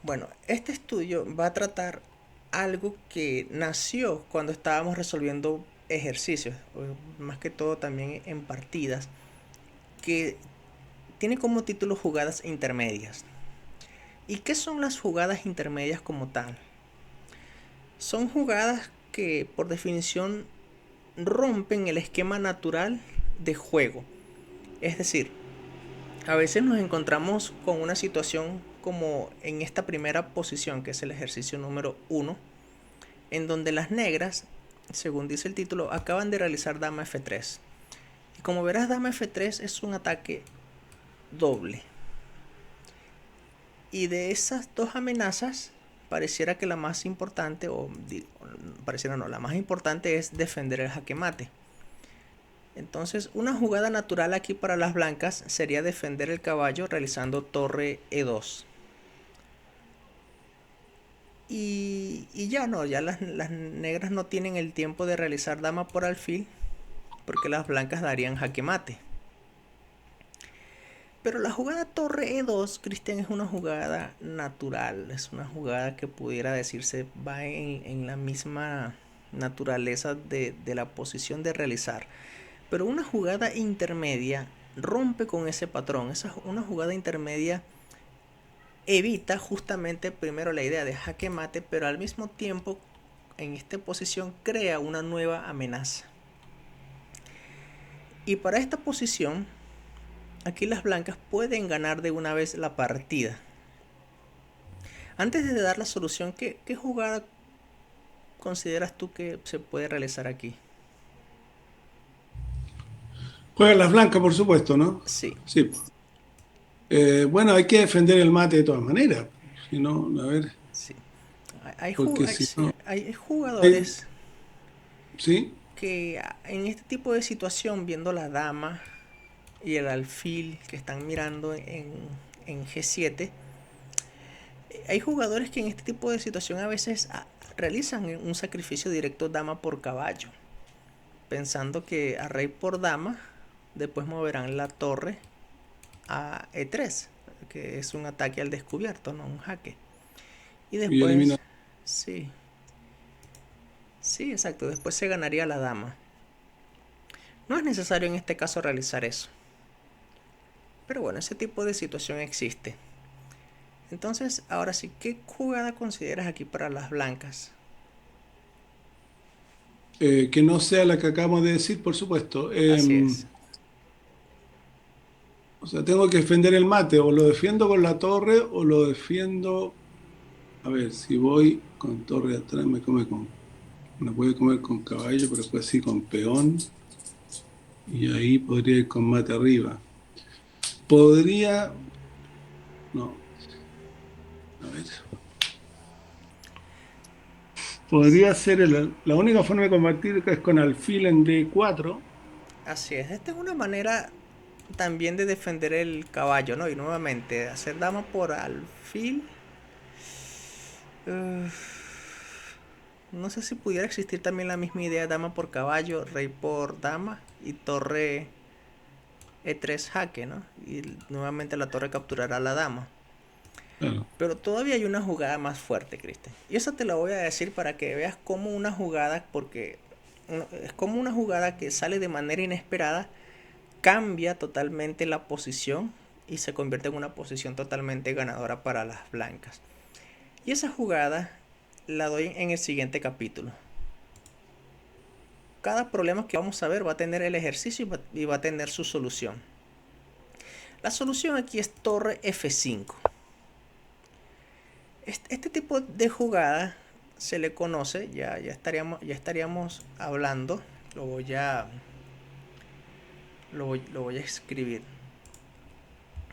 Bueno, este estudio va a tratar algo que nació cuando estábamos resolviendo ejercicios, o más que todo también en partidas, que tiene como título jugadas intermedias. ¿Y qué son las jugadas intermedias como tal? Son jugadas que por definición rompen el esquema natural de juego. Es decir, a veces nos encontramos con una situación como en esta primera posición, que es el ejercicio número uno, en donde las negras, según dice el título, acaban de realizar dama F3. Y como verás, dama F3 es un ataque doble. Y de esas dos amenazas, pareciera que la más importante, pareciera no, la más importante es defender el jaque mate. Entonces, una jugada natural aquí para las blancas sería defender el caballo realizando torre E2. Y ya no, ya las negras no tienen el tiempo de realizar dama por alfil, porque las blancas darían jaque mate. Pero la jugada torre E2, Cristian, es una jugada natural, es una jugada que pudiera decirse va en la misma naturaleza de la posición de realizar. Pero una jugada intermedia rompe con ese patrón. Una jugada intermedia evita justamente primero la idea de jaque mate, pero al mismo tiempo en esta posición crea una nueva amenaza. Y para esta posición, aquí las blancas pueden ganar de una vez la partida. Antes de dar la solución, ¿qué jugada consideras tú que se puede realizar aquí? Juegan las blancas, por supuesto, ¿no? Sí, Sí. Bueno, hay que defender el mate de todas maneras. Si no, a ver, sí. porque si Sí, no. hay hay- jugadores sí, que en este tipo de situación, viendo la dama y el alfil que están mirando en G7, hay jugadores que en este tipo de situación a veces realizan un sacrificio directo dama por caballo, pensando que a rey por dama después moverán la torre a E3, que es un ataque al descubierto, no un jaque. Y y elimina. después, sí, sí, exacto, después se ganaría la dama. No es necesario en este caso realizar eso. Pero bueno, ese tipo de situación existe. Entonces, ahora sí, ¿qué jugada consideras aquí para las blancas? Que no sea la que acabamos de decir, por supuesto. Así es. O sea, tengo que defender el mate, o lo defiendo con la torre, o lo defiendo. A ver, si voy con torre atrás, me puede comer con caballo, pero después sí con peón, y ahí podría ir con mate arriba. Podría, no, a ver, podría ser la única forma de combatir es con alfil en D4. Así es. Esta es una manera también de defender el caballo, ¿no? Y nuevamente, hacer dama por alfil. No sé si pudiera existir también la misma idea, dama por caballo, rey por dama y torre E3 jaque, ¿no? Y nuevamente la torre capturará a la dama. Claro. Pero todavía hay una jugada más fuerte, Cristian. Y eso te lo voy a decir para que veas cómo una jugada, porque es como una jugada que sale de manera inesperada, cambia totalmente la posición y se convierte en una posición totalmente ganadora para las blancas. Y esa jugada la doy en el siguiente capítulo. Cada problema que vamos a ver va a tener el ejercicio y va a tener su solución. La solución aquí es torre F5. Este tipo de jugada se le conoce, ya estaríamos hablando, lo voy a, lo voy a escribir.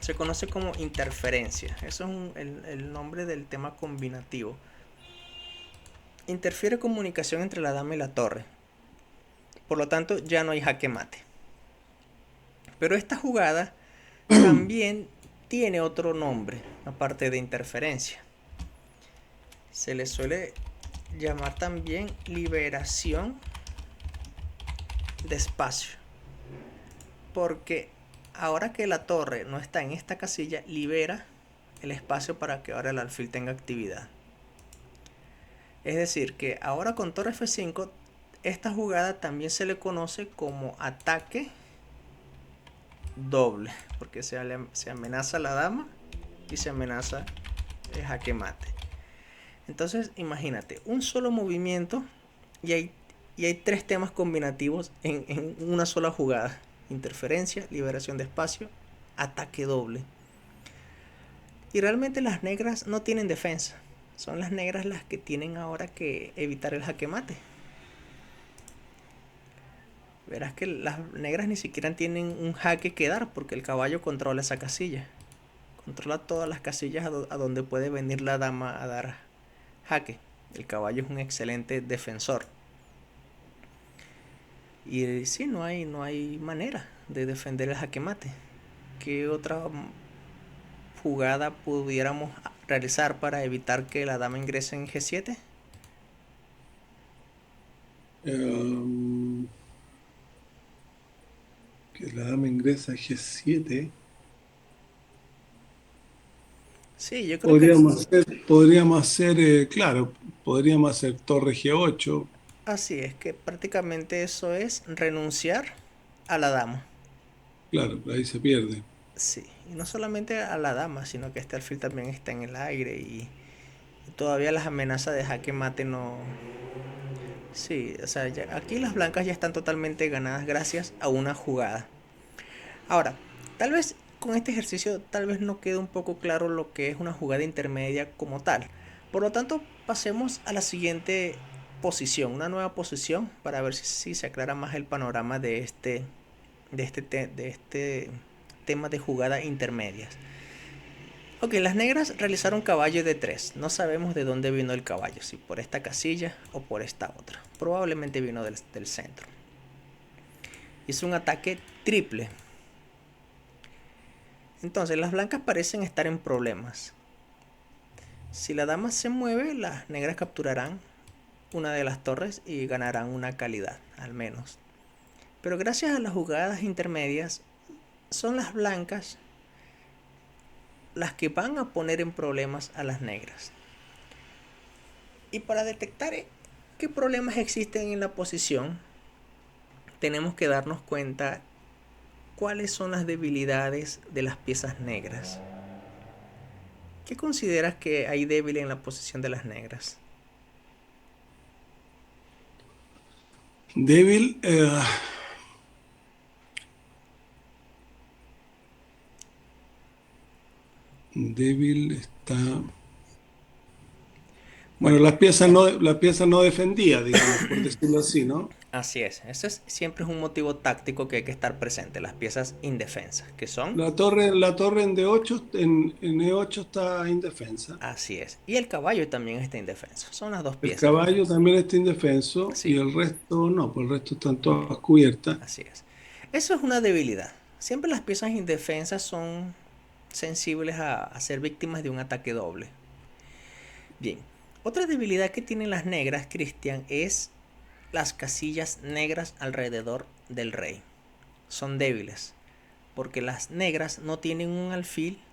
Se conoce como interferencia. Eso es el nombre del tema combinativo. Interfiere comunicación entre la dama y la torre. Por lo tanto, ya no hay jaque mate. Pero esta jugada también tiene otro nombre, aparte de interferencia. Se le suele llamar también liberación de espacio. Porque ahora que la torre no está en esta casilla, libera el espacio para que ahora el alfil tenga actividad. Es decir, que ahora con torre F5, esta jugada también se le conoce como ataque doble, porque se amenaza la dama y se amenaza el jaque mate. Entonces, imagínate, un solo movimiento y hay tres temas combinativos en una sola jugada: interferencia, liberación de espacio, ataque doble. Y realmente las negras no tienen defensa. Son las negras las que tienen ahora que evitar el jaque mate. Verás que las negras ni siquiera tienen un jaque que dar, porque el caballo controla esa casilla. Controla todas las casillas a donde puede venir la dama a dar jaque. El caballo es un excelente defensor. Y sí, no hay manera de defender el jaque mate. ¿Qué otra jugada pudiéramos realizar para evitar que la dama ingrese en G7? Em, que la dama ingresa a G7. Sí, yo creo que Podríamos hacer, claro, podríamos hacer torre G8. así es, que prácticamente eso es renunciar a la dama. Claro, pero ahí se pierde. Sí, y no solamente a la dama, sino que este alfil también está en el aire y todavía las amenazas de jaque mate no. Sí, o sea, aquí las blancas ya están totalmente ganadas gracias a una jugada. Ahora, tal vez con este ejercicio tal vez no quede un poco claro lo que es una jugada intermedia como tal. Por lo tanto, pasemos a la siguiente posición, una nueva posición, para ver si se aclara más el panorama de este tema de jugadas intermedias. Ok, las negras realizaron caballo de 3. No sabemos de dónde vino el caballo, si por esta casilla o por esta otra. Probablemente vino del centro. Hizo un ataque triple. Entonces las blancas parecen estar en problemas. Si la dama se mueve, las negras capturarán una de las torres y ganarán una calidad, al menos. Pero gracias a las jugadas intermedias, son las blancas las que van a poner en problemas a las negras. Y para detectar qué problemas existen en la posición, tenemos que darnos cuenta cuáles son las debilidades de las piezas negras. ¿Qué consideras que hay débil en la posición de las negras? Débil, débil está. Bueno, Bueno, las piezas no defendía, digamos, por decirlo así, ¿no? así es. Siempre es un motivo táctico que hay que estar presente. Las piezas indefensas, que son. La torre en D8, en E8 está indefensa. Así es. Y el caballo también está indefenso. Son las dos El piezas. caballo también está indefenso y Sí, el resto no, pues el resto están todas cubiertas. así es. Eso es una debilidad. Siempre las piezas indefensas son sensibles a ser víctimas de un ataque doble. Bien. Otra debilidad que tienen las negras, Cristian, es las casillas negras alrededor del rey. Son débiles, porque las negras no tienen un alfil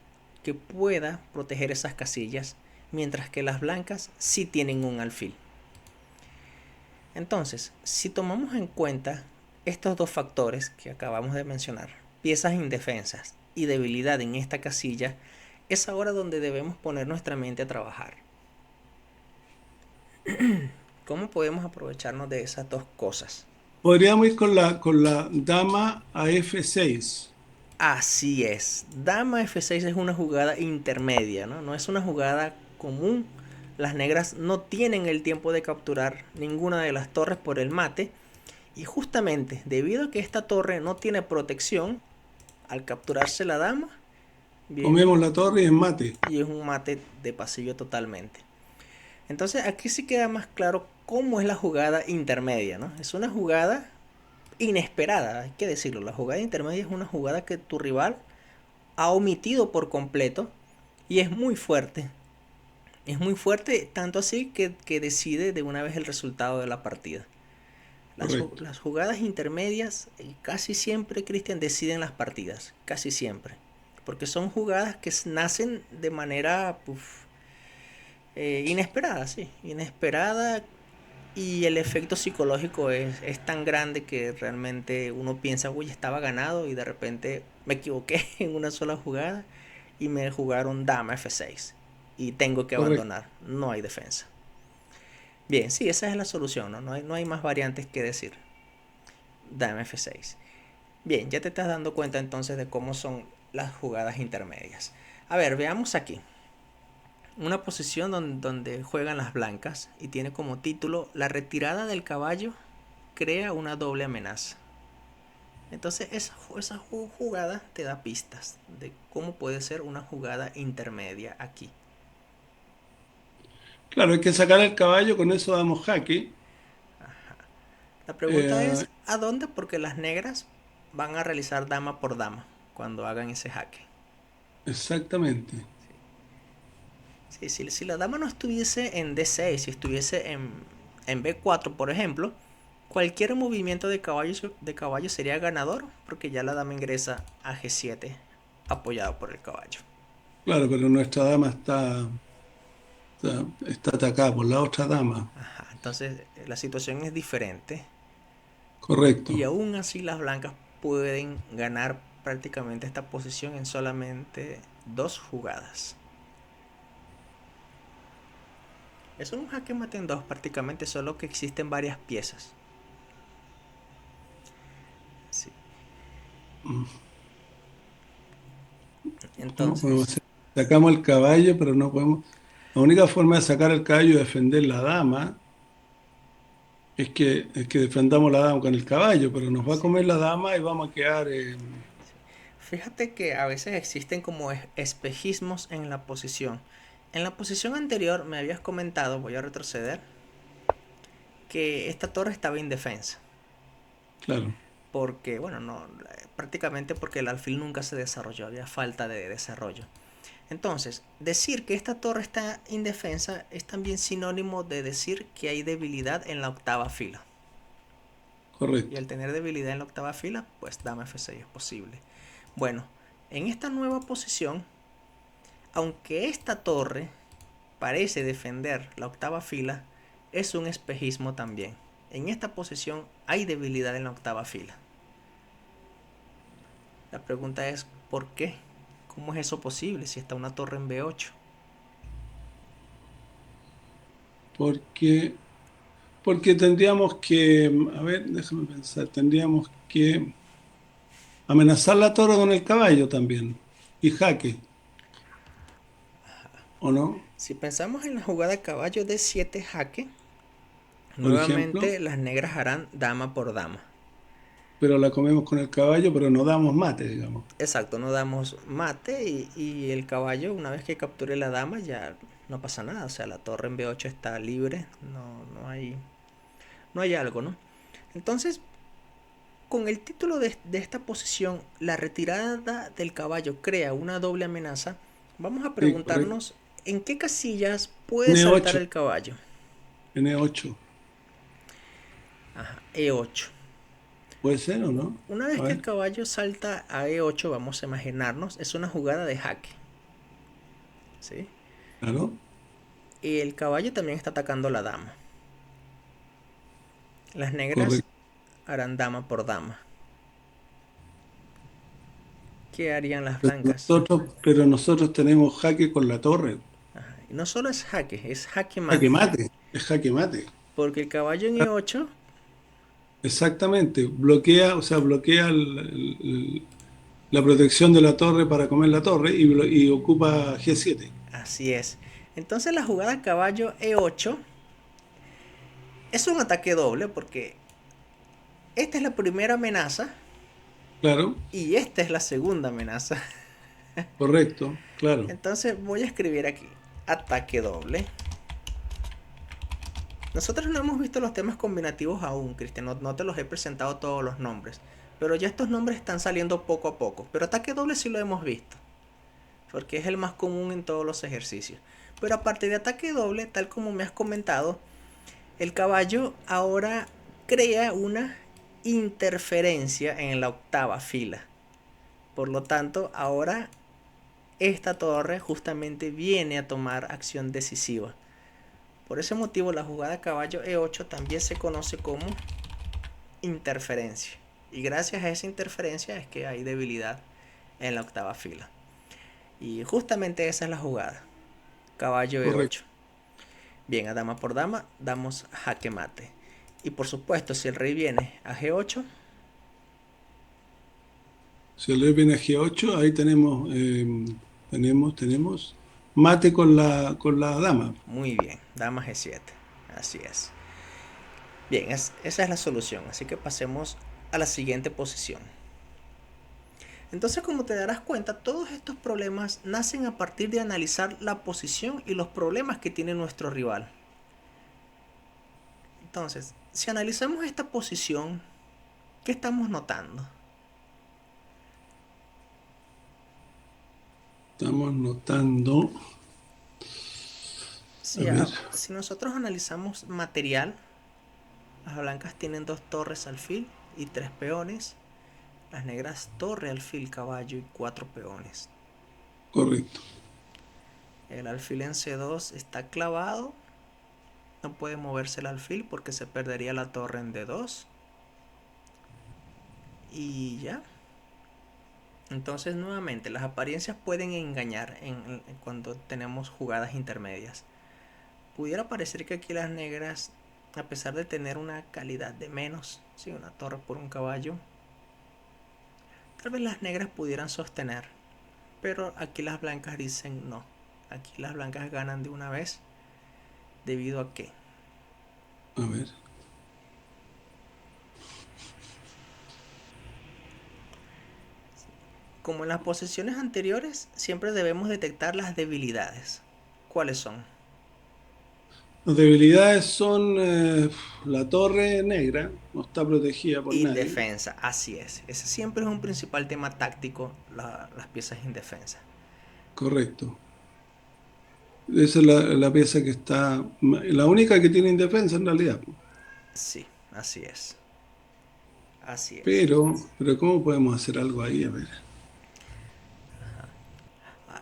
que pueda proteger esas casillas, mientras que las blancas sí tienen un alfil. Entonces, si tomamos en cuenta estos dos factores que acabamos de mencionar, piezas indefensas y debilidad en esta casilla, es ahora donde debemos poner nuestra mente a trabajar. ¿Cómo podemos aprovecharnos de esas dos cosas? Podríamos ir con la dama a F6. Así es. Dama F6 es una jugada intermedia, ¿no? No es una jugada común. Las negras no tienen el tiempo de capturar ninguna de las torres por el mate. Y justamente debido a que esta torre no tiene protección, al capturarse la dama, viene Comemos la torre y en mate. y es un mate de pasillo totalmente. Entonces aquí sí queda más claro cómo es la jugada intermedia, ¿no? Es una jugada inesperada, hay que decirlo. La jugada intermedia es una jugada que tu rival ha omitido por completo y es muy fuerte. Es muy fuerte, tanto así que decide de una vez el resultado de la partida. Correcto. Las jugadas intermedias casi siempre, Cristian, deciden las partidas. Casi siempre. porque son jugadas que nacen de manera inesperada, sí, inesperada, y el efecto psicológico es tan grande que realmente uno piensa, uy, estaba ganado y de repente me equivoqué en una sola jugada y me jugaron dama F6 y tengo que Correcto. abandonar, no hay defensa. Bien, sí, esa es la solución, ¿no? No hay más variantes que decir. Dama F6. Bien, ya te estás dando cuenta entonces de cómo son las jugadas intermedias. A ver, veamos aquí. Una posición donde juegan las blancas y tiene como título: la retirada del caballo crea una doble amenaza. Entonces esa jugada te da pistas de cómo puede ser una jugada intermedia aquí. Claro, hay que sacar el caballo, con eso damos jaque. La pregunta Eh, es ¿a dónde? Porque las negras van a realizar dama por dama cuando hagan ese jaque. exactamente. Sí, si la dama no estuviese en D6, si estuviese en B4, por ejemplo, cualquier movimiento de caballo sería ganador porque ya la dama ingresa a G7 apoyado por el caballo. Claro, pero nuestra dama está atacada por la otra dama. Ajá, entonces la situación es diferente y Correcto. aún así las blancas pueden ganar prácticamente esta posición en solamente dos jugadas. Es un jaque mate en dos prácticamente, solo que existen varias piezas. Sí. Mm. ¿Cómo podemos Entonces, hacer? Sacamos el caballo, pero no podemos. La única forma de sacar el caballo y defender la dama es que defendamos la dama con el caballo, pero nos va a sí. comer la dama y vamos a quedar. Fíjate que a veces existen como espejismos en la posición. En la posición anterior me habías comentado, voy a retroceder, que esta torre estaba indefensa. Claro, Porque, bueno, no, prácticamente porque el alfil nunca se desarrolló, había falta de desarrollo. Entonces, decir que esta torre está indefensa es también sinónimo de decir que hay debilidad en la octava fila. Y correcto. al tener debilidad en la octava fila, pues dama F6 es posible. Bueno, en esta nueva posición, aunque esta torre parece defender la octava fila, es un espejismo también. En esta posición hay debilidad en la octava fila. La pregunta es, ¿por qué? ¿Cómo es eso posible si está una torre en B8? Porque, porque tendríamos que, a ver, déjame pensar, tendríamos que amenazar la torre con el caballo también y jaque, ¿o no? Si pensamos en la jugada caballo D7 jaque, Por ejemplo, nuevamente las negras harán dama por dama. pero la comemos con el caballo, pero no damos mate, digamos. Exacto, no damos mate y el caballo, una vez que capture la dama, ya no pasa nada. O sea, la torre en B8 está libre, no hay algo, ¿no? Entonces, con el título de esta posición, la retirada del caballo crea una doble amenaza. Vamos a Sí, correcto. preguntarnos en qué casillas puede saltar N8, el caballo. N8, Ajá, E8. ¿puede ser o no? Una A vez que el ver, caballo salta a E8, vamos a imaginarnos, es una jugada de jaque, ¿sí? claro, Y el caballo también está atacando la dama. Las negras correcto. harán dama por dama. ¿Qué harían las Pero blancas? nosotros tenemos jaque con la torre. Ajá. Y no solo es jaque Jaque mate. mate, es jaque mate. Porque el caballo en E8, Exactamente, bloquea, o sea, bloquea la protección de la torre para comer la torre y ocupa G7. así es. Entonces la jugada caballo E8 es un ataque doble porque esta es la primera amenaza Claro, y esta es la segunda amenaza. correcto, claro. Entonces voy a escribir aquí ataque doble. Nosotros no hemos visto los temas combinativos aún, Cristian, no te los he presentado todos los nombres. Pero ya estos nombres están saliendo poco a poco. Pero ataque doble sí lo hemos visto, porque es el más común en todos los ejercicios. Pero aparte de ataque doble, tal como me has comentado, el caballo ahora crea una interferencia en la octava fila. Por lo tanto, ahora esta torre justamente viene a tomar acción decisiva. Por ese motivo la jugada caballo E8 también se conoce como interferencia. Y gracias a esa interferencia es que hay debilidad en la octava fila. Y justamente esa es la jugada. Caballo Correcto. E8. Bien, a dama por dama damos jaque mate. Y por supuesto, si el rey viene a G8, Si el rey viene a G8, ahí tenemos mate con la dama. muy bien, dama G7. Así es. Bien, esa es la solución. Así que pasemos a la siguiente posición. Entonces, como te darás cuenta, todos estos problemas nacen a partir de analizar la posición y los problemas que tiene nuestro rival. Entonces, si analizamos esta posición, ¿qué estamos notando? Estamos notando, a Si, ver, si nosotros analizamos material, las blancas tienen 2 torres alfil y 3 peones. Las negras torre, alfil, caballo y 4 peones. correcto. El alfil en C2 está clavado. No puede moverse el alfil porque se perdería la torre en D2. Y ya. Entonces nuevamente las apariencias pueden engañar cuando tenemos jugadas intermedias. Pudiera parecer que aquí las negras, a pesar de tener una calidad de menos, ¿sí? Una torre por un caballo, tal vez las negras pudieran sostener. Pero aquí las blancas dicen no. Aquí las blancas ganan de una vez. ¿Debido a qué? A ver, Como en las posiciones anteriores, siempre debemos detectar las debilidades. ¿Cuáles son? las debilidades son la torre negra, no está protegida por nadie. Indefensa, así es. Ese siempre es un principal tema táctico, las piezas indefensas. Correcto. Esa es la pieza que está, la única que tiene indefensa en realidad. Sí, así es. Así es. Pero ¿cómo podemos hacer algo ahí? A ver.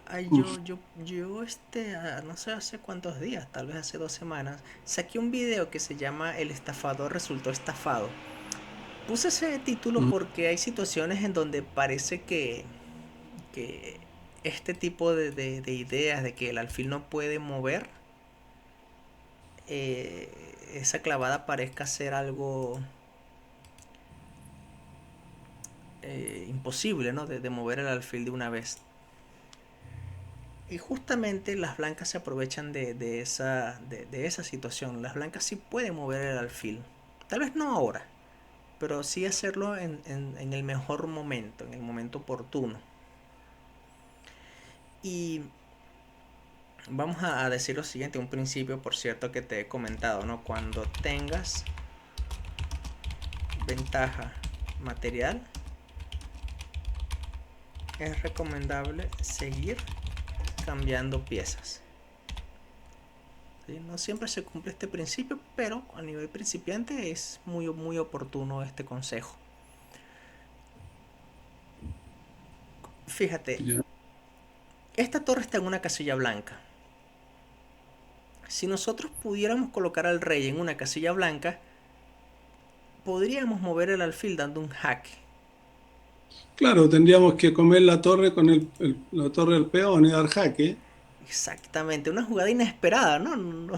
Ay, Uf, no sé hace cuántos días, tal vez hace 2 semanas, saqué un video que se llama El estafador resultó estafado. Puse ese título mm, porque hay situaciones en donde parece que este tipo de ideas de que el alfil no puede mover, esa clavada parezca ser algo imposible, ¿no? De mover el alfil de una vez. Y justamente las blancas se aprovechan de esa situación. Las blancas sí pueden mover el alfil. Tal vez no ahora, pero sí hacerlo en el mejor momento, en el momento oportuno. Y vamos a decir lo siguiente, un principio, por cierto, que te he comentado, ¿no? Cuando tengas ventaja material, es recomendable seguir cambiando piezas. ¿Sí? No siempre se cumple este principio, pero a nivel principiante es muy oportuno este consejo. Fíjate, ya. esta torre está en una casilla blanca. Si nosotros pudiéramos colocar al rey en una casilla blanca, podríamos mover el alfil dando un jaque. Claro, tendríamos que comer la torre con la torre del peón y dar jaque. Exactamente, una jugada inesperada, ¿no?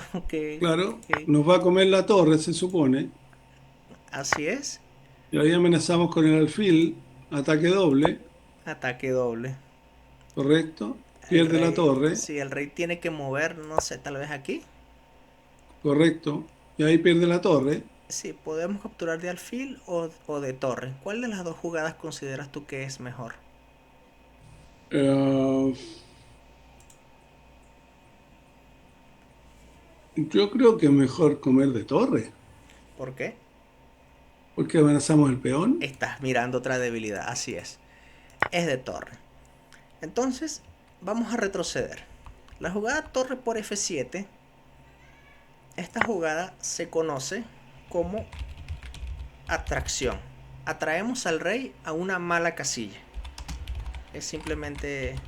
Claro, Que nos va a comer la torre, se supone. así es, Y ahí amenazamos con el alfil, ataque doble, ataque doble. correcto. Pierde la torre, Si el rey tiene que mover, no sé, tal vez aquí. correcto. Y ahí pierde la torre. Sí, podemos capturar de alfil o de torre. ¿Cuál de las dos jugadas consideras tú que es mejor? Eh, yo creo que es mejor comer de torre, ¿Por qué? porque amenazamos el peón. Estás mirando otra debilidad, así es. Es de torre. Entonces, vamos a retroceder. La jugada torre por F7, esta jugada se conoce como atracción. Atraemos al rey a una mala casilla. Es simplemente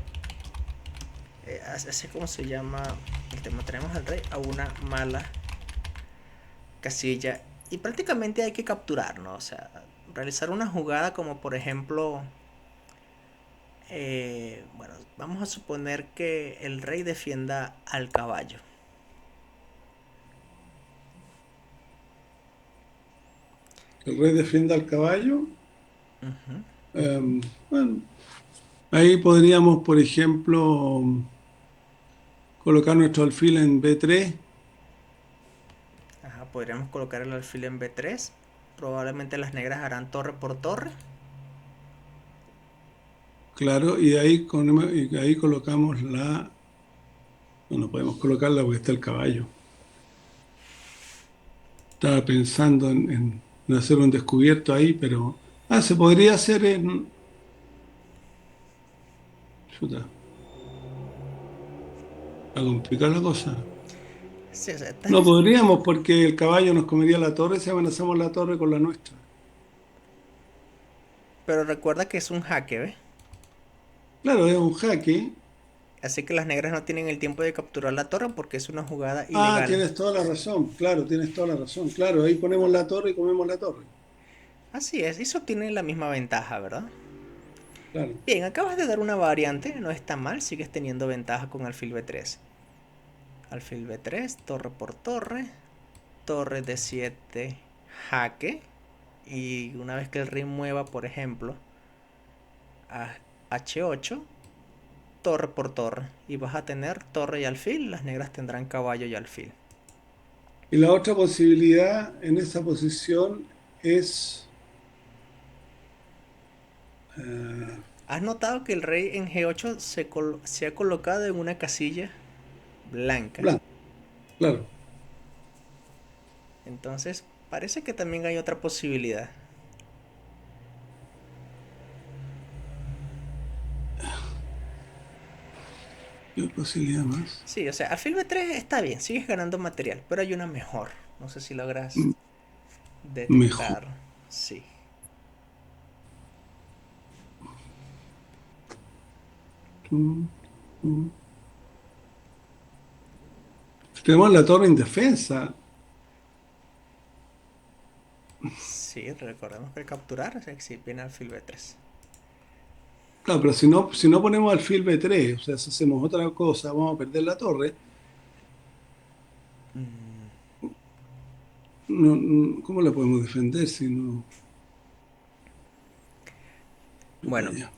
Así como se llama el tema, tenemos al rey a una mala casilla y prácticamente hay que capturar, ¿no? O sea, realizar una jugada como por ejemplo, bueno, vamos a suponer que el rey defienda al caballo. El rey defiende al caballo. Ujú. Bueno, ahí podríamos, por ejemplo, colocar nuestro alfil en B3. Ajá, podríamos colocar el alfil en B3. Probablemente las negras harán torre por torre. Claro, y y ahí colocamos la... No podemos colocarla porque está el caballo. Estaba pensando en hacer un descubierto ahí, pero... Ah, se podría hacer en... Chuta, a complicar la cosa. Sí, o sea, No podríamos porque el caballo nos comería la torre si amenazamos la torre con la nuestra. pero recuerda que es un jaque, ¿ves? Claro, es un jaque. Así que las negras no tienen el tiempo de capturar la torre porque es una jugada Ah, ilegal. tienes toda la razón. Claro, tienes toda la razón. Claro, ahí ponemos la torre y comemos la torre. Así es, eso tiene la misma ventaja, ¿verdad? Claro. Bien, acabas de dar una variante, no está mal, sigues teniendo ventaja con alfil B3. Alfil B3, torre por torre, torre D7, jaque. Y una vez que el rey mueva, por ejemplo, a H8, torre por torre. Y vas a tener torre y alfil, las negras tendrán caballo y alfil. Y la otra posibilidad en esa posición es eh, ¿Has notado que el rey en G8 se ha colocado en una casilla blanca? blanco, claro. Entonces, parece que también hay otra posibilidad. ¿Qué posibilidad más? Sí, o sea, alfil B3 está bien, sigues ganando material, pero hay una mejor. No sé si logras M- Mejor. detectar. Sí. Mm, mm. Tenemos la torre indefensa. Sí, recordemos que capturar se exhibe en alfil B3. Claro, pero si no ponemos alfil B3, o sea, si hacemos otra cosa, vamos a perder la torre. ¿Cómo la podemos defender si no? Bueno, Ya.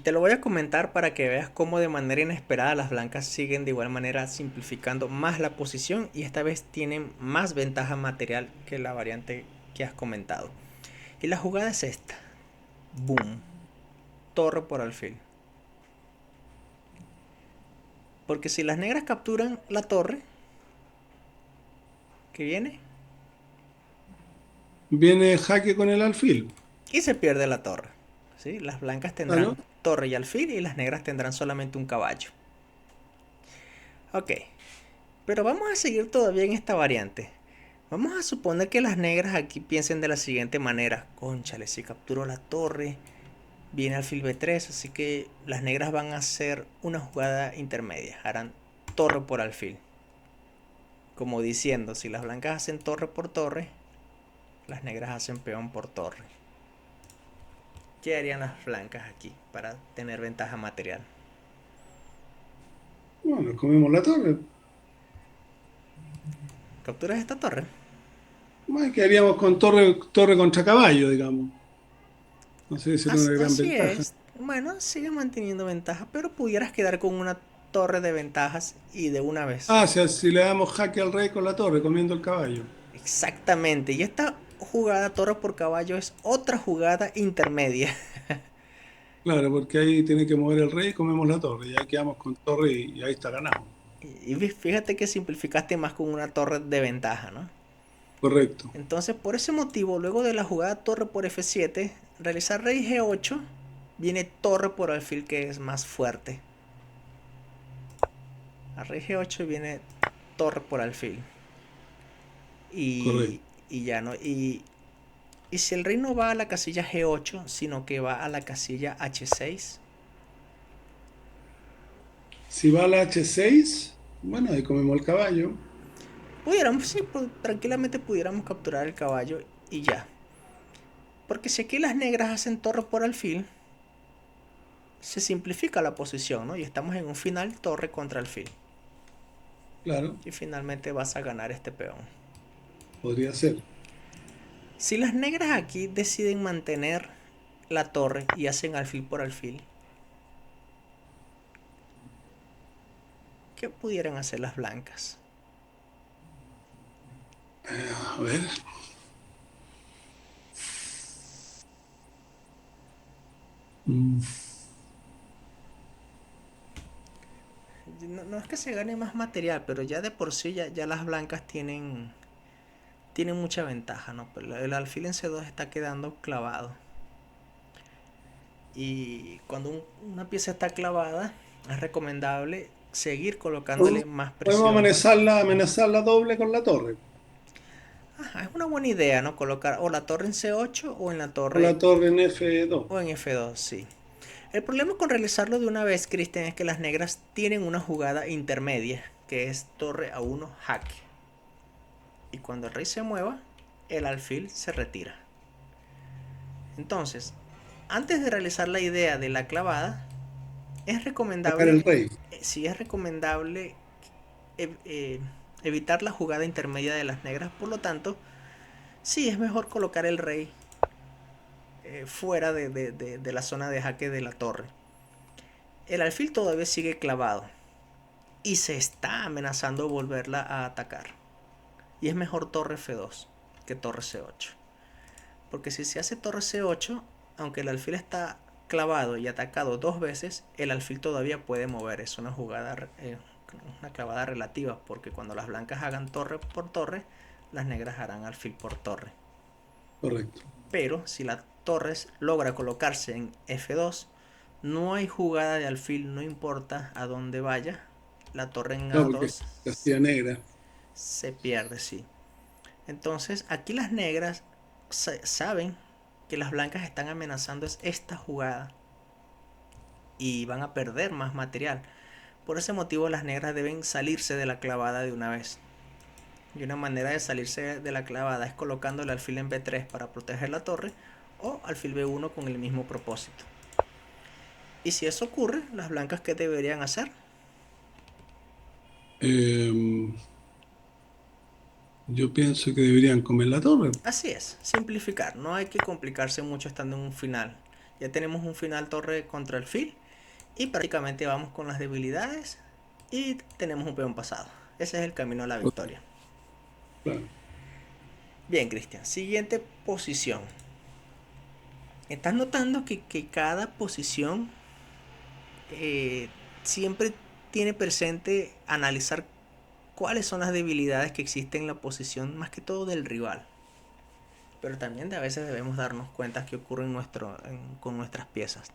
te lo voy a comentar para que veas cómo de manera inesperada las blancas siguen de igual manera simplificando más la posición y esta vez tienen más ventaja material que la variante que has comentado. Y la jugada es esta. Boom. Torre por alfil. Porque si las negras capturan la torre, que viene, Viene jaque con el alfil. y se pierde la torre. ¿Sí? Las blancas tendrán Claro. torre y alfil y las negras tendrán solamente un caballo. Ok, pero vamos a seguir todavía en esta variante. Vamos a suponer que las negras aquí piensen de la siguiente manera. Cónchale, si capturo la torre, viene alfil B3, así que las negras van a hacer una jugada intermedia. Harán torre por alfil. Como diciendo, si las blancas hacen torre por torre, las negras hacen peón por torre. ¿Qué harían las blancas aquí para tener ventaja material? Bueno, comemos la torre. ¿Capturas esta torre? Bueno, ¿qué haríamos con torre contra caballo, digamos? No sé si sería una gran Así ventaja. es. Bueno, sigue manteniendo ventaja, pero pudieras quedar con una torre de ventajas y de una vez. Ah, o sea, si le damos jaque al rey con la torre, comiendo el caballo. Exactamente. Y esta jugada torre por caballo es otra jugada intermedia. Claro, porque ahí tiene que mover el rey y comemos la torre. Ya quedamos con torre y ahí está ganado. Y fíjate que simplificaste más con una torre de ventaja, ¿no? Correcto. Entonces, por ese motivo, luego de la jugada torre por F7, realizar rey G8, viene torre por alfil que es más fuerte. A rey G8 viene torre por alfil. Y, Correcto. y ya no. Y si el rey no va a la casilla G8, sino que va a la casilla H6, Si va a la H6, bueno, ahí comemos el caballo. Pudiéramos, sí, tranquilamente pudiéramos capturar el caballo y ya. Porque si aquí las negras hacen torre por alfil, se simplifica la posición, ¿no? Y estamos en un final torre contra alfil. Claro, Y finalmente vas a ganar este peón. podría ser. Si las negras aquí deciden mantener la torre y hacen alfil por alfil, ¿qué pudieran hacer las blancas? A ver. Mm, No, no es que se gane más material, pero ya de por sí ya las blancas tienen mucha ventaja, ¿no? Pero el alfil en C2 está quedando clavado. Y cuando una pieza está clavada, es recomendable seguir colocándole más Podemos presión. amenazar la doble con la torre. Ajá, es una buena idea, ¿no? Colocar o la torre en C8 o en la O la torre torre en F2. o en F2, sí. El problema con realizarlo de una vez, Cristian, es que las negras tienen una jugada intermedia, que es torre a 1 jaque. Y cuando el rey se mueva, el alfil se retira. Entonces, antes de realizar la idea de la clavada, es Sacar recomendable, el rey. sí es recomendable eh, eh, evitar la jugada intermedia de las negras. Por lo tanto, sí es mejor colocar el rey fuera de la zona de jaque de la torre. El alfil todavía sigue clavado y se está amenazando volverla a atacar. Y es mejor torre F2 que torre C8. Porque si se hace torre C8, aunque el alfil está clavado y atacado dos veces, el alfil todavía puede mover. Es una jugada, una clavada relativa, porque cuando las blancas hagan torre por torre, las negras harán alfil por torre. Correcto. Pero si la torre logra colocarse en F2, no hay jugada de alfil, no importa a dónde vaya. La torre en No, porque A2 Castilla Negra. se pierde, sí. Entonces aquí las negras saben que las blancas están amenazando es esta jugada y van a perder más material. Por ese motivo las negras deben salirse de la clavada de una vez. Y una manera de salirse de la clavada es colocando el alfil en B3 para proteger la torre o alfil B1 con el mismo propósito. Y si eso ocurre, las blancas ¿qué deberían hacer? Eh, yo pienso que deberían comer la torre. Así es, simplificar, no hay que complicarse mucho estando en un final. Ya tenemos un final torre contra alfil y prácticamente vamos con las debilidades y tenemos un peón pasado. Ese es el camino a la victoria. Claro. Bien, Cristian, siguiente posición. Estás notando que cada posición siempre tiene presente analizar cuáles son las debilidades que existen en la posición, más que todo del rival. Pero también a veces debemos darnos cuenta que ocurre con nuestras piezas.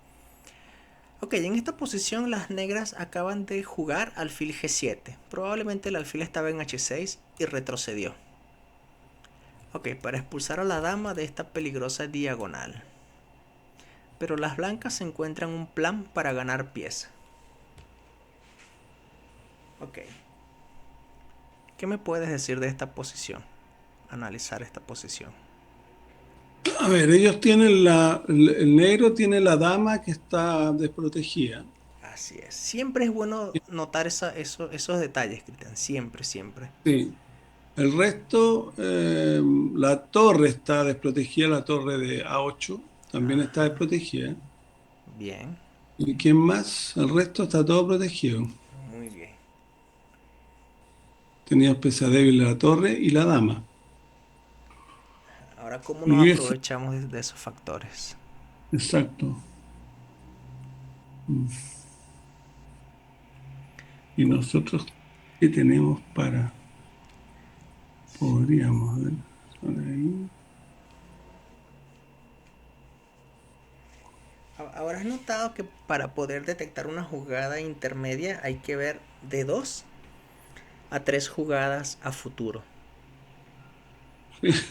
Ok, en esta posición las negras acaban de jugar alfil G7. Probablemente el alfil estaba en H6 y retrocedió. Ok, para expulsar a la dama de esta peligrosa diagonal. Pero las blancas se encuentran un plan para ganar pieza. Ok. ¿Qué me puedes decir de esta posición? Analizar esta posición. A ver, ellos tienen el negro tiene la dama que está desprotegida. Así es. Siempre es bueno notar esos detalles, Cristian. Siempre, siempre. Sí. El resto, la torre está desprotegida, la torre de A8 también está Ajá. desprotegida. Bien. ¿Y quién más? El resto está todo protegido. Muy bien. Tenía pieza débil la torre y la dama. Ahora, ¿cómo nos Y eso, aprovechamos de esos factores? exacto. Mm. ¿Y nosotros qué tenemos para? Podríamos ver. Por ahí. Ahora has notado que para poder detectar una jugada intermedia hay que ver de 2 a 3 jugadas a futuro.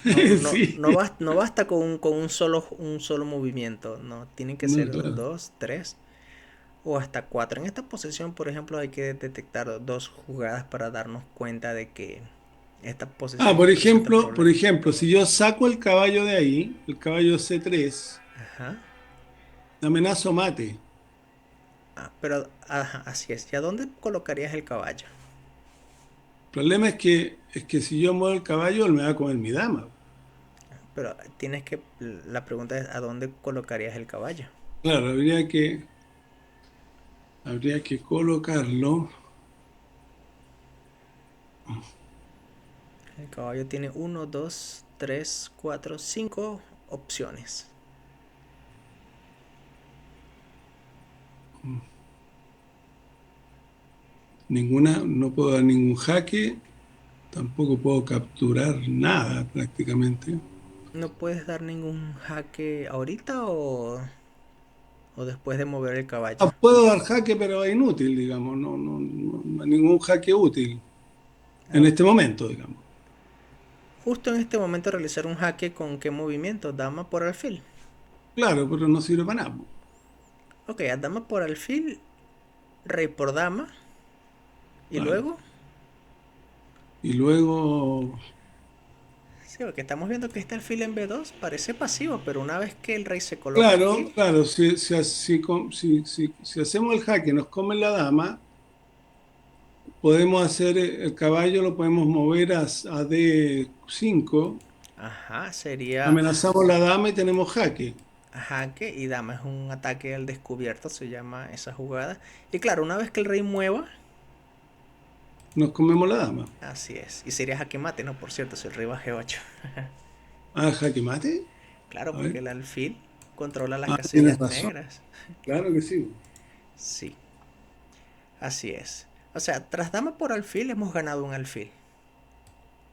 No, no, Sí, no basta con un solo movimiento, no, tienen que no, ser claro. 2, 3. o hasta 4. En esta posición, por ejemplo, hay que detectar 2 jugadas para darnos cuenta de que esta Ah, posición presenta por problemas. ejemplo, si yo saco el caballo de ahí, el caballo C3, Ajá. amenazo mate. Pero, ajá, así es. ¿Y a dónde colocarías el caballo? El problema es que si yo muevo el caballo, él me va a comer mi dama. Pero la pregunta es, ¿a dónde colocarías el caballo? Claro, habría que colocarlo. El caballo tiene uno, 2, 3, 4, 5 opciones. No puedo dar ningún jaque, tampoco puedo capturar nada prácticamente. ¿No puedes dar ningún jaque ahorita o después de mover el caballo? Ah, puedo dar jaque, pero es inútil, digamos, no hay ningún jaque útil en Ah, este momento, digamos. justo en este momento realizar un jaque con qué movimiento, dama por alfil. Claro, pero no sirve para nada. Ok, a dama por alfil, rey por dama y Claro. luego, Y luego, sí, porque estamos viendo que este alfil en B2 parece pasivo, pero una vez que el rey se coloca claro, aquí, claro, si hacemos el jaque, nos come la dama, podemos hacer el caballo, lo podemos mover a D5, ajá, sería amenazamos la dama y tenemos jaque. jaque y dama, es un ataque al descubierto, se llama esa jugada. Y claro, una vez que el rey mueva, Nos comemos la dama. así es, y sería jaque mate, ¿no? Por cierto, si el rey va a G8. Ah, jaque mate. Claro, A porque ver. el alfil controla las Ah, tienes casillas razón. negras. Claro que sí. Sí, así es. O sea, tras dama por alfil hemos ganado un alfil.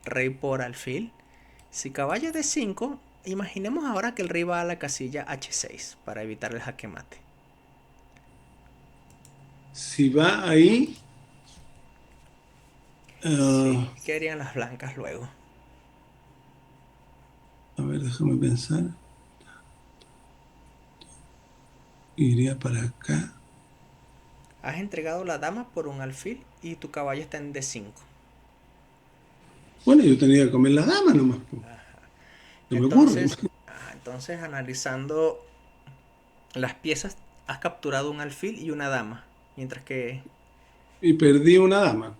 Rey por alfil. Si caballo de 5, imaginemos ahora que el rey va a la casilla H6 para evitar el jaque mate. Si va ahí, Sí, ah, ¿qué harían las blancas luego? a ver, déjame pensar. Iría para acá. Has entregado la dama por un alfil y tu caballo está en D5. Bueno, yo tenía que comer la dama nomás, po. Se me ocurre. Entonces analizando las piezas, has capturado un alfil y una dama. Mientras que... Y perdí una dama.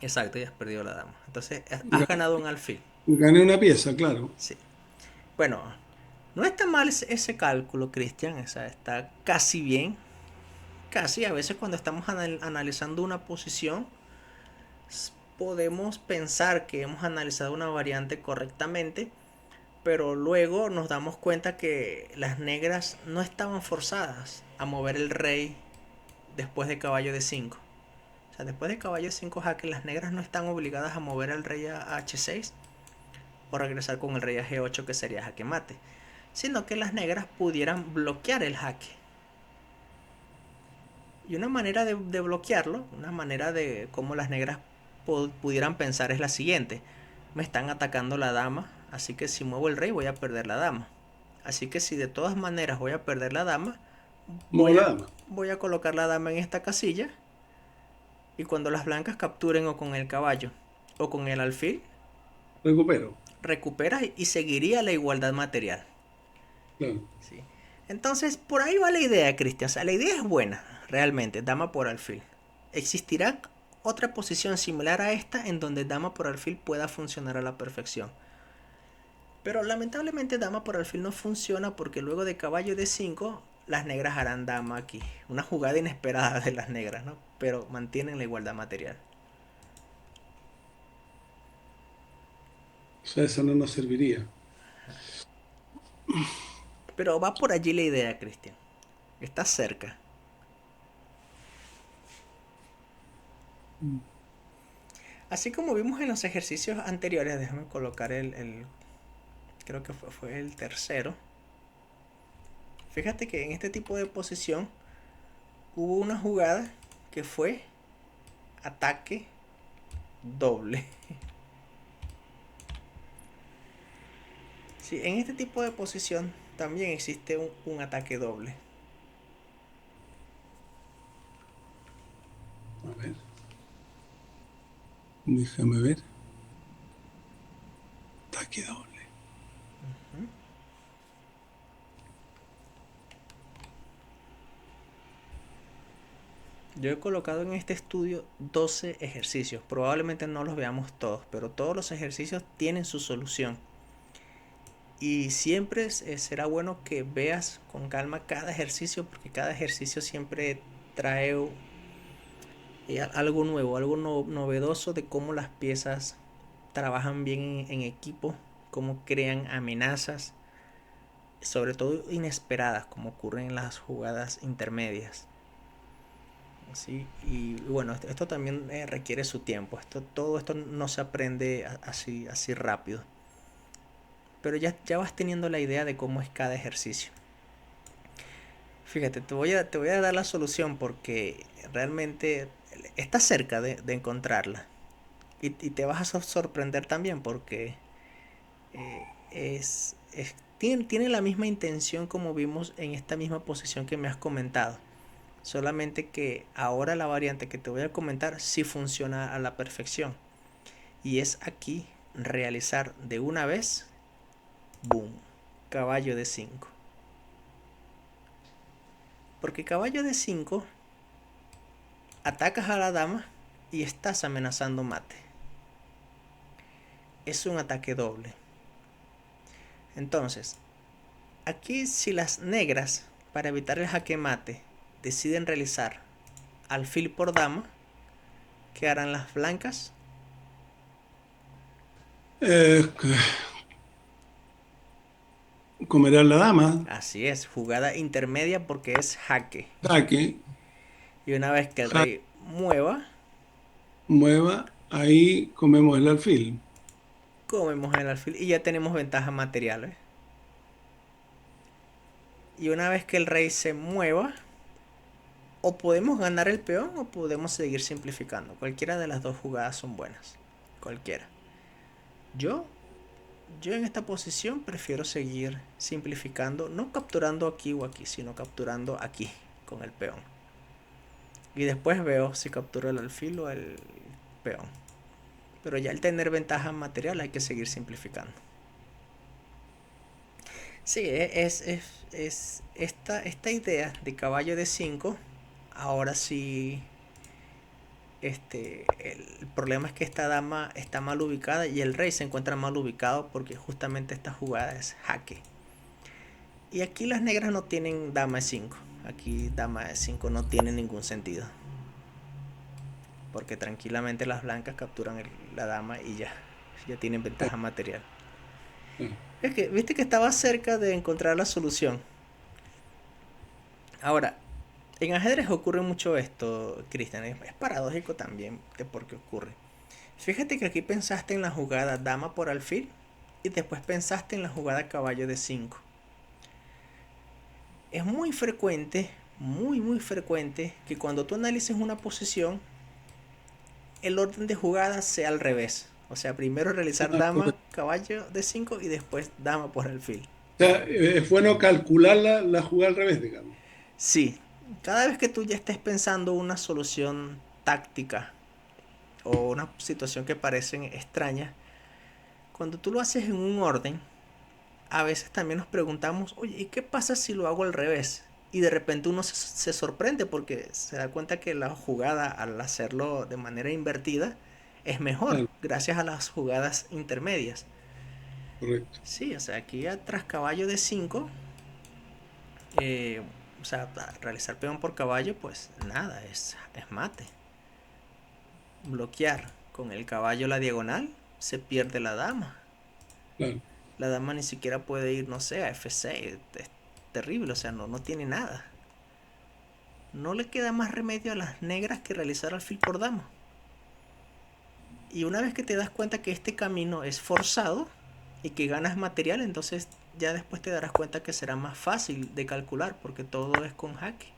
Exacto, ya has perdido la dama. Entonces has ganado un alfil. Gané una pieza, claro. Sí. Bueno, no está mal ese cálculo, Cristian. O sea, está casi bien. Casi, a veces cuando estamos analizando una posición, podemos pensar que hemos analizado una variante correctamente, pero luego nos damos cuenta que las negras no estaban forzadas a mover el rey después de caballo de 5. O sea, después de caballo de 5 jaque, las negras no están obligadas a mover al rey a H6 o regresar con el rey a G8 que sería jaque mate, sino que las negras pudieran bloquear el jaque. Y una manera de bloquearlo, una manera de cómo las negras pudieran pensar es la siguiente. Me están atacando la dama, así que si muevo el rey voy a perder la dama. Así que si de todas maneras voy a perder la dama, Muevo voy la a, dama. voy a colocar la dama en esta casilla y cuando las blancas capturen o con el caballo o con el alfil, Recupero. recupera y seguiría la igualdad material. Claro. ¿Sí? Entonces, por ahí va la idea, Cristian. O sea, la idea es buena, realmente, dama por alfil. ¿Existirá otra posición similar a esta en donde dama por alfil pueda funcionar a la perfección? Pero lamentablemente dama por alfil no funciona porque luego de caballo de 5 las negras harán dama aquí. Una jugada inesperada de las negras, ¿no? Pero mantienen la igualdad material. O sea, eso no nos serviría. Pero va por allí la idea, Cristian. Está cerca. Mm. Así como vimos en los ejercicios anteriores, déjame colocar creo que fue el tercero. Fíjate que en este tipo de posición hubo una jugada que fue ataque doble. Sí, en este tipo de posición también existe un ataque doble. Déjame ver. Ataque doble. Yo he colocado en este estudio 12 ejercicios. Probablemente no los veamos todos, pero todos los ejercicios tienen su solución. Y siempre será bueno que veas con calma cada ejercicio, porque cada ejercicio siempre trae algo nuevo, algo novedoso de cómo las piezas trabajan bien en equipo, cómo crean amenazas, sobre todo inesperadas, como ocurren en las jugadas intermedias. ¿Sí? Y bueno, esto también requiere su tiempo. Todo esto no se aprende así rápido. Pero ya vas teniendo la idea de cómo es cada ejercicio. Fíjate, te voy a dar la solución porque realmente estás cerca de encontrarla. Y te vas a sorprender también porque tiene la misma intención como vimos en esta misma posición que me has comentado. Solamente que ahora la variante que te voy a comentar sí funciona a la perfección. Y es aquí realizar de una vez, boom, caballo de 5. Porque caballo de 5 atacas a la dama y estás amenazando mate. Es un ataque doble. Entonces, aquí si las negras, para evitar el jaque mate, deciden realizar alfil por dama, ¿qué harán las blancas? Eh, Comerá la dama. Así es, jugada intermedia porque es jaque. Ataque. Y una vez que el rey mueva, Mueva. Ahí comemos el alfil. comemos el alfil y ya tenemos ventaja material. ¿Eh? Y una vez que el rey se mueva, o podemos ganar el peón o podemos seguir simplificando. Cualquiera de las dos jugadas son buenas. Cualquiera. Yo, yo en esta posición prefiero seguir simplificando, no capturando aquí o aquí, sino capturando aquí con el peón. Y después veo si capturo el alfil o el peón. Pero ya al tener ventaja material hay que seguir simplificando. Sí, es esta idea de caballo de 5. Ahora sí, el problema es que esta dama está mal ubicada y el rey se encuentra mal ubicado porque justamente esta jugada es jaque. Y aquí las negras no tienen dama de 5. Aquí dama de 5 no tiene ningún sentido. Porque tranquilamente las blancas capturan la dama y ya tienen ventaja material. Es que, viste que estaba cerca de encontrar la solución. Ahora, en ajedrez ocurre mucho esto, Cristian. Es paradójico también de por qué ocurre. Fíjate que aquí pensaste en la jugada dama por alfil y después pensaste en la jugada caballo de 5. Es muy frecuente, muy frecuente, que cuando tú analices una posición, el orden de jugadas sea al revés. O sea, primero realizar Ah, dama, correcto. caballo de 5 y después dama por alfil. O sea, es bueno calcular la jugada al revés, digamos. Sí, cada vez que tú ya estés pensando una solución táctica o una situación que parecen extraña, cuando tú lo haces en un orden, a veces también nos preguntamos, oye, ¿y qué pasa si lo hago al revés? Y de repente uno se sorprende porque se da cuenta que la jugada al hacerlo de manera invertida es mejor, Claro, gracias a las jugadas intermedias. correcto. Sí, o sea, aquí tras caballo de 5, eh, o sea, realizar peón por caballo, pues nada, es mate. Bloquear con el caballo la diagonal, se pierde la dama. Claro. La dama ni siquiera puede ir, no sé, a F6. Es terrible, o sea, no tiene nada. No le queda más remedio a las negras que realizar alfil por dama. Y una vez que te das cuenta que este camino es forzado y que ganas material, entonces ya después te darás cuenta que será más fácil de calcular porque todo es con jaque.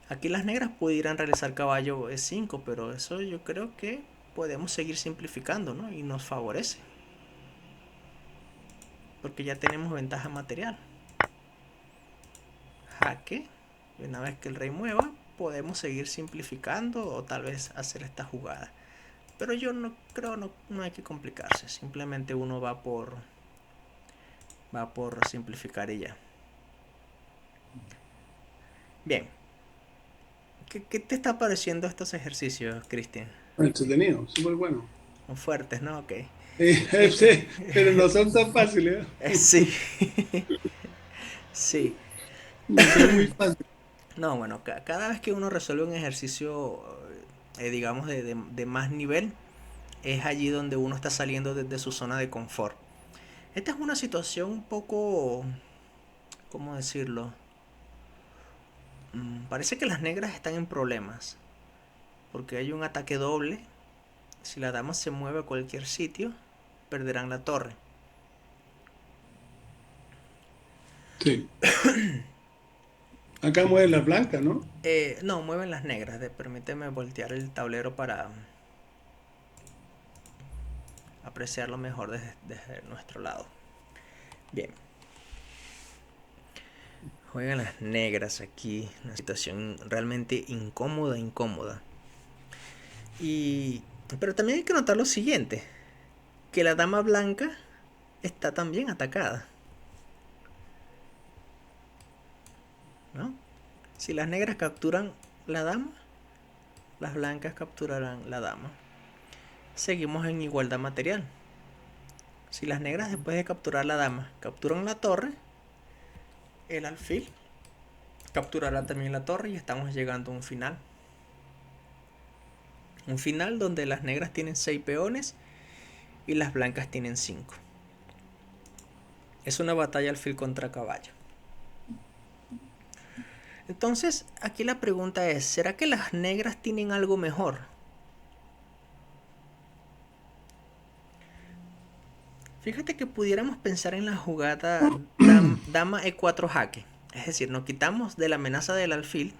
Aquí las negras pudieran realizar caballo E5, pero eso yo creo que podemos seguir simplificando, ¿no? Y nos favorece, porque ya tenemos ventaja material. Jaque, y una vez que el rey mueva, podemos seguir simplificando o tal vez hacer esta jugada. Pero yo no creo, no hay que complicarse. Simplemente uno va por simplificar y ya. Bien. ¿Qué te está pareciendo estos ejercicios, Cristian? Entretenido, súper bueno. Son fuertes, ¿no? Ok. Sí, pero no son tan fáciles, ¿eh? Sí. Sí. No son muy fáciles. No, bueno, cada vez que uno resuelve un ejercicio, digamos, de más nivel, es allí donde uno está saliendo de su zona de confort. Esta es una situación un poco, ¿cómo decirlo? Parece que las negras están en problemas, porque hay un ataque doble. Si la dama se mueve a cualquier sitio, perderán la torre. Sí. Acá mueve la blanca, ¿no? No, mueven las negras. Permíteme voltear el tablero para apreciarlo mejor desde nuestro lado. Bien. Juegan las negras aquí. Una situación realmente incómoda, incómoda. Pero también hay que notar lo siguiente. Que la dama blanca está también atacada, ¿no? Si las negras capturan la dama, las blancas capturarán la dama. Seguimos en igualdad material. Si las negras después de capturar la dama capturan la torre, el alfil capturará también la torre y estamos llegando a un final. Un final donde las negras tienen 6 peones y las blancas tienen 5. Es una batalla alfil contra caballo. Entonces, aquí la pregunta es, ¿será que las negras tienen algo mejor? Fíjate que pudiéramos pensar en la jugada dama E4 jaque. Es decir, nos quitamos de la amenaza del alfil.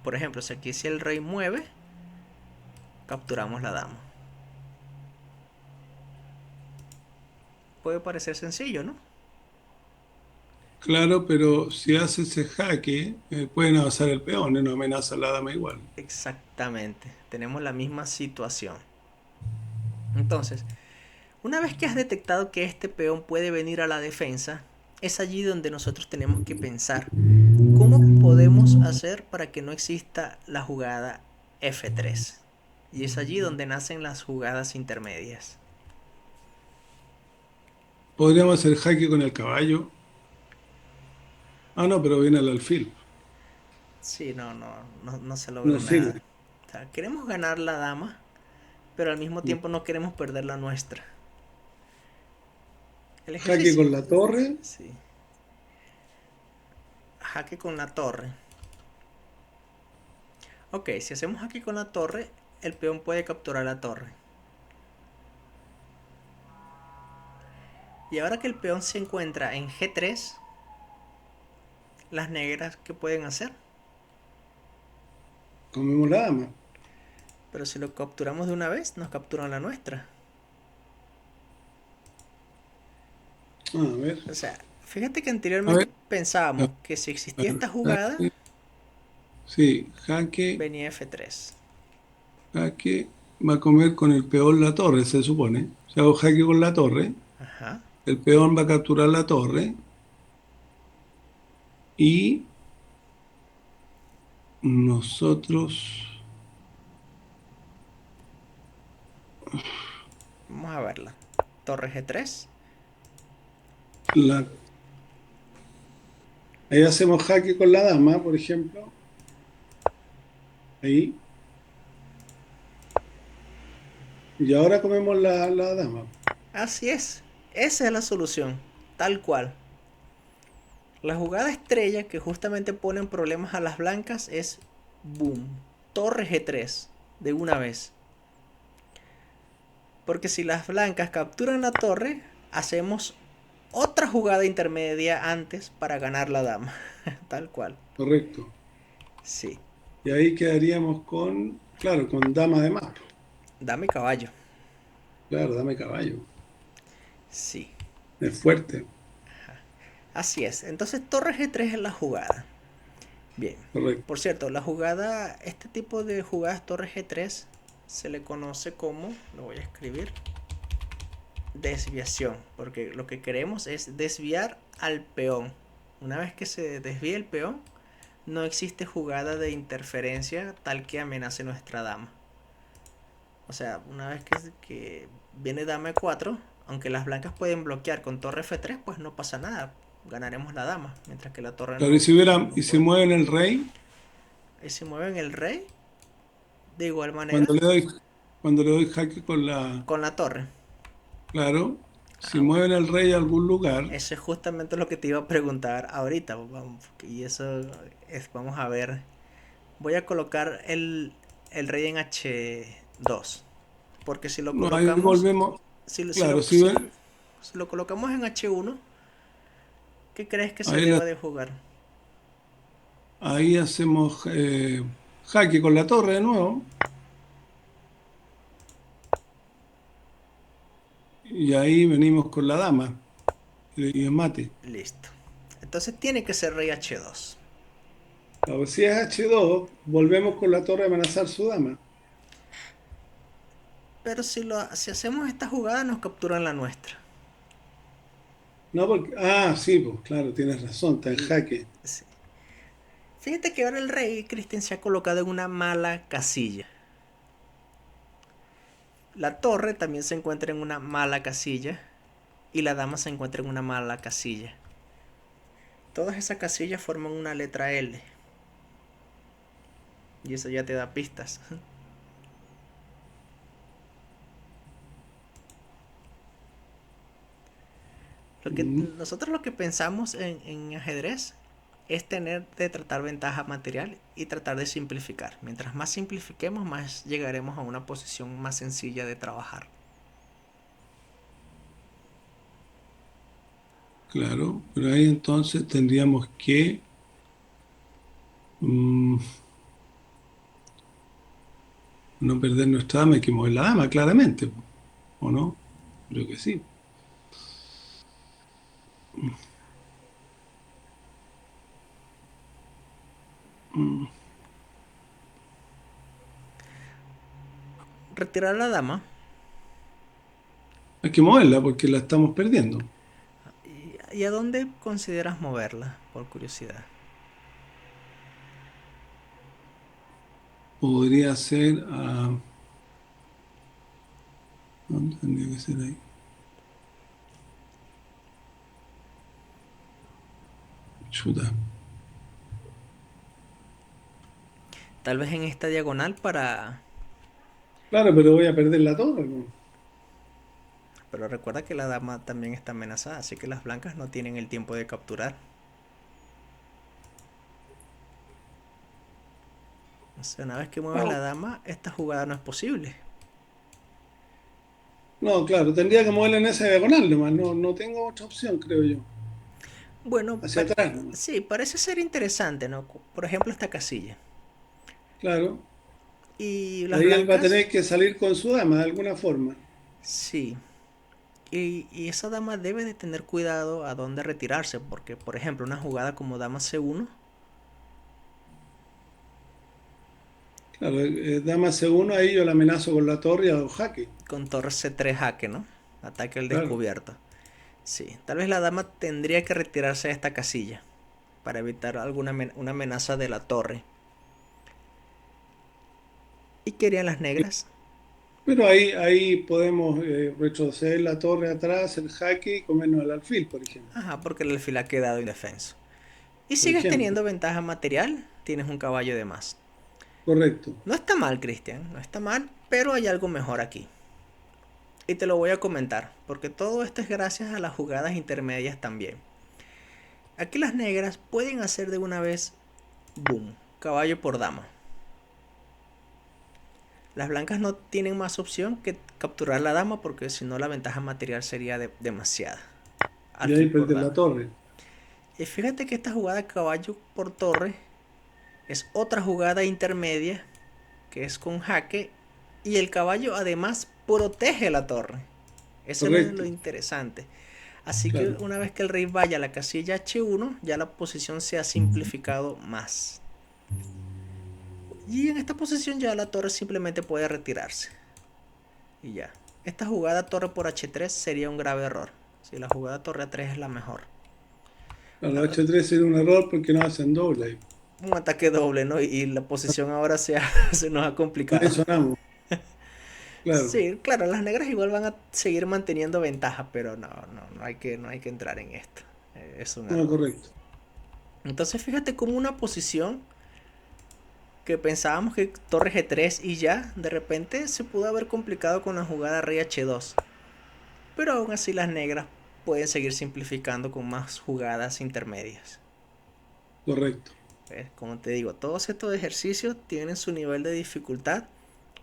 Por ejemplo, si aquí si el rey mueve, capturamos la dama. Puede parecer sencillo, ¿no? Claro, pero si hace ese jaque, pueden avanzar el peón, no amenaza a la dama igual. Exactamente. Tenemos la misma situación. Entonces, una vez que has detectado que este peón puede venir a la defensa, es allí donde nosotros tenemos que pensar cómo podemos hacer para que no exista la jugada F3. Y es allí donde nacen las jugadas intermedias. Podríamos hacer jaque con el caballo. Ah, no, pero viene al alfil. Sí, no se No logra nada. sirve. O sea, queremos ganar la dama, pero al mismo Mm. tiempo no queremos perder la nuestra. El Jaque ejercicio. con la torre. Sí. Jaque con la torre. Ok, si hacemos jaque con la torre, el peón puede capturar la torre. Y ahora que el peón se encuentra en G3, las negras, ¿qué pueden hacer? Comemos la dama. Pero si lo capturamos de una vez, nos capturan la nuestra. Ah, a ver. O sea, fíjate que A anteriormente ver. pensábamos que si A existía ver, esta jugada, jaque. Sí, jaque. venía F3. Jaque va a comer con el peón la torre, se supone. Si hago jaque con la torre, Ajá. el peón va a capturar la torre y nosotros, Vamos a verla. Torre G3. la, ahí hacemos jaque con la dama, por ejemplo. Ahí. Y ahora comemos la dama. Así es. Esa es la solución. Tal cual. La jugada estrella que justamente pone en problemas a las blancas es boom. Torre G3. De una vez. Porque si las blancas capturan la torre, hacemos otra jugada intermedia antes para ganar la dama. Tal cual. Correcto. Sí. Y ahí quedaríamos con, claro, con dama de más. Dame caballo. Claro, dame caballo. Sí. Es fuerte. Así es. Entonces torre G3 es la jugada. Bien. Correcto. Por cierto, la jugada, este tipo de jugadas torre G3 se le conoce como, lo voy a escribir, desviación, porque lo que queremos es desviar al peón. Una vez que se desvíe el peón, no existe jugada de interferencia tal que amenace nuestra dama. O sea, una vez que viene dama e4, aunque las blancas pueden bloquear con torre f3, pues no pasa nada. Ganaremos la dama, mientras que la torre Claro, y no y si puede. mueven el rey, Y si mueven el rey, de igual manera, cuando le doy, cuando le doy jaque con la torre. claro, si Ah, bueno. mueven el rey a algún lugar, Eso es justamente lo que te iba a preguntar ahorita. Y eso es, vamos a ver. Voy a colocar el rey en h2. Porque si lo no, ahí colocamos, volvemos, si, lo- si, claro, lo, si si, ven, si lo colocamos en h1, ¿qué crees que se ahí, deba de jugar? ahí hacemos jaque con la torre de nuevo, y ahí venimos con la dama, y es mate. Listo. Entonces tiene que ser rey h2. Claro, si es H2, volvemos con la torre a amenazar su dama. Pero si hacemos esta jugada, nos capturan la nuestra. No porque, ah, sí, pues claro, tienes razón, está en Y jaque. sí. Fíjate que ahora el rey Cristian se ha colocado en una mala casilla. La torre también se encuentra en una mala casilla. Y la dama se encuentra en una mala casilla. Todas esas casillas forman una letra L. Y eso ya te da pistas. Mm, Nosotros lo que pensamos en ajedrez es tener de tratar ventaja material y tratar de simplificar. Mientras más simplifiquemos, más llegaremos a una posición más sencilla de trabajar. claro, pero ahí entonces tendríamos que mm, no perder nuestra dama, hay que mover la dama, claramente, ¿o no? Creo que sí. Mm, Retirar la dama. hay que moverla porque la estamos perdiendo. ¿Y a dónde consideras moverla? Por curiosidad. Podría ser a... ¿Dónde tendría que ser ahí? Chuta. Tal vez en esta diagonal para... Claro, pero voy a perder la torre, po. Pero recuerda que la dama también está amenazada, así que las blancas no tienen el tiempo de capturar. O sea, una vez que mueves la No, dama, esta jugada no es posible. no, claro, tendría que moverla en esa diagonal nomás, no, no tengo otra opción, creo yo. Bueno, Hacia atrás nomás. sí, parece ser interesante, ¿no? Por ejemplo, esta casilla. Claro. Y las Ahí él va a blancas, tener que salir con su dama de alguna forma. sí. Y esa dama debe de tener cuidado a dónde retirarse, porque, por ejemplo, una jugada como dama c1, Claro, dama C1, ahí yo la amenazo con la torre y hago jaque. con torre c3 jaque, ¿no? Ataque al Claro. descubierto. Sí, tal vez la dama tendría que retirarse de esta casilla para evitar una amenaza de la torre. ¿Y querían las negras? Pero ahí podemos retroceder la torre atrás, el jaque y comernos el alfil, por ejemplo. Ajá, porque el alfil ha quedado indefenso. Y Por sigues ejemplo. teniendo ventaja material, tienes un caballo de más. Correcto. No está mal, Cristian, no está mal, pero hay algo mejor aquí. Y te lo voy a comentar, porque todo esto es gracias a las jugadas intermedias también. Aquí las negras pueden hacer de una vez, boom, caballo por dama. Las blancas no tienen más opción que capturar la dama porque si no la ventaja material sería demasiada. Y ahí Alfil por perder la dama. torre. Y fíjate que esta jugada caballo por torre es otra jugada intermedia que es con jaque y el caballo además protege la torre. Eso es lo Correcto. interesante. Así que Claro. una vez que el rey vaya a la casilla H1, ya la posición se ha simplificado más. Y en esta posición ya la torre simplemente puede retirarse. Y ya. Esta jugada torre por h3 sería un grave error. Si la jugada torre a3 es la mejor. Claro, H3 era un error porque no hacen doble ahí. Un ataque doble, ¿no? Y la posición ahora se nos ha complicado. Ahí sonamos, claro. Sí, claro, las negras igual van a seguir manteniendo ventaja, pero no hay que entrar en esto. Es un No, error. correcto. Entonces fíjate como una posición que pensábamos que torre G3 y ya, de repente se pudo haber complicado con la jugada rey H2. Pero aún así las negras pueden seguir simplificando con más jugadas intermedias. Correcto. Como te digo, todos estos ejercicios tienen su nivel de dificultad,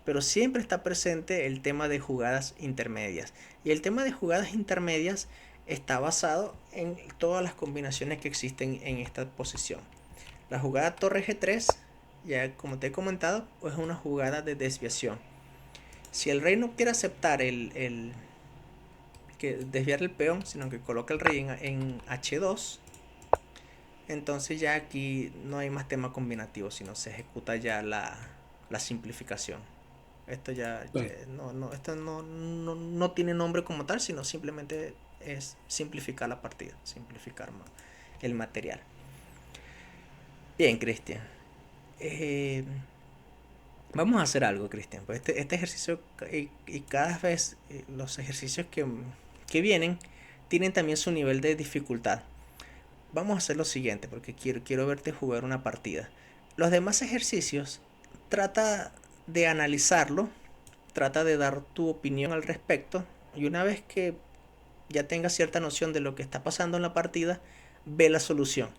pero siempre está presente el tema de jugadas intermedias. Y el tema de jugadas intermedias está basado en todas las combinaciones que existen en esta posición. La jugada torre G3, ya como te he comentado, es una jugada de desviación. Si el rey no quiere aceptar que desviar el peón, sino que coloca el rey en H2, entonces ya aquí no hay más tema combinativo, sino se ejecuta ya la simplificación. Esto Claro. esto no tiene nombre como tal, sino simplemente es simplificar la partida, simplificar el material. Bien, Cristian. Eh, Vamos a hacer algo, Cristian. Pues este ejercicio y cada vez los ejercicios que vienen tienen también su nivel de dificultad. Vamos a hacer lo siguiente, porque quiero verte jugar una partida. Los demás ejercicios, trata de analizarlo, trata de dar tu opinión al respecto, y una vez que ya tengas cierta noción de lo que está pasando en la partida, ve la solución.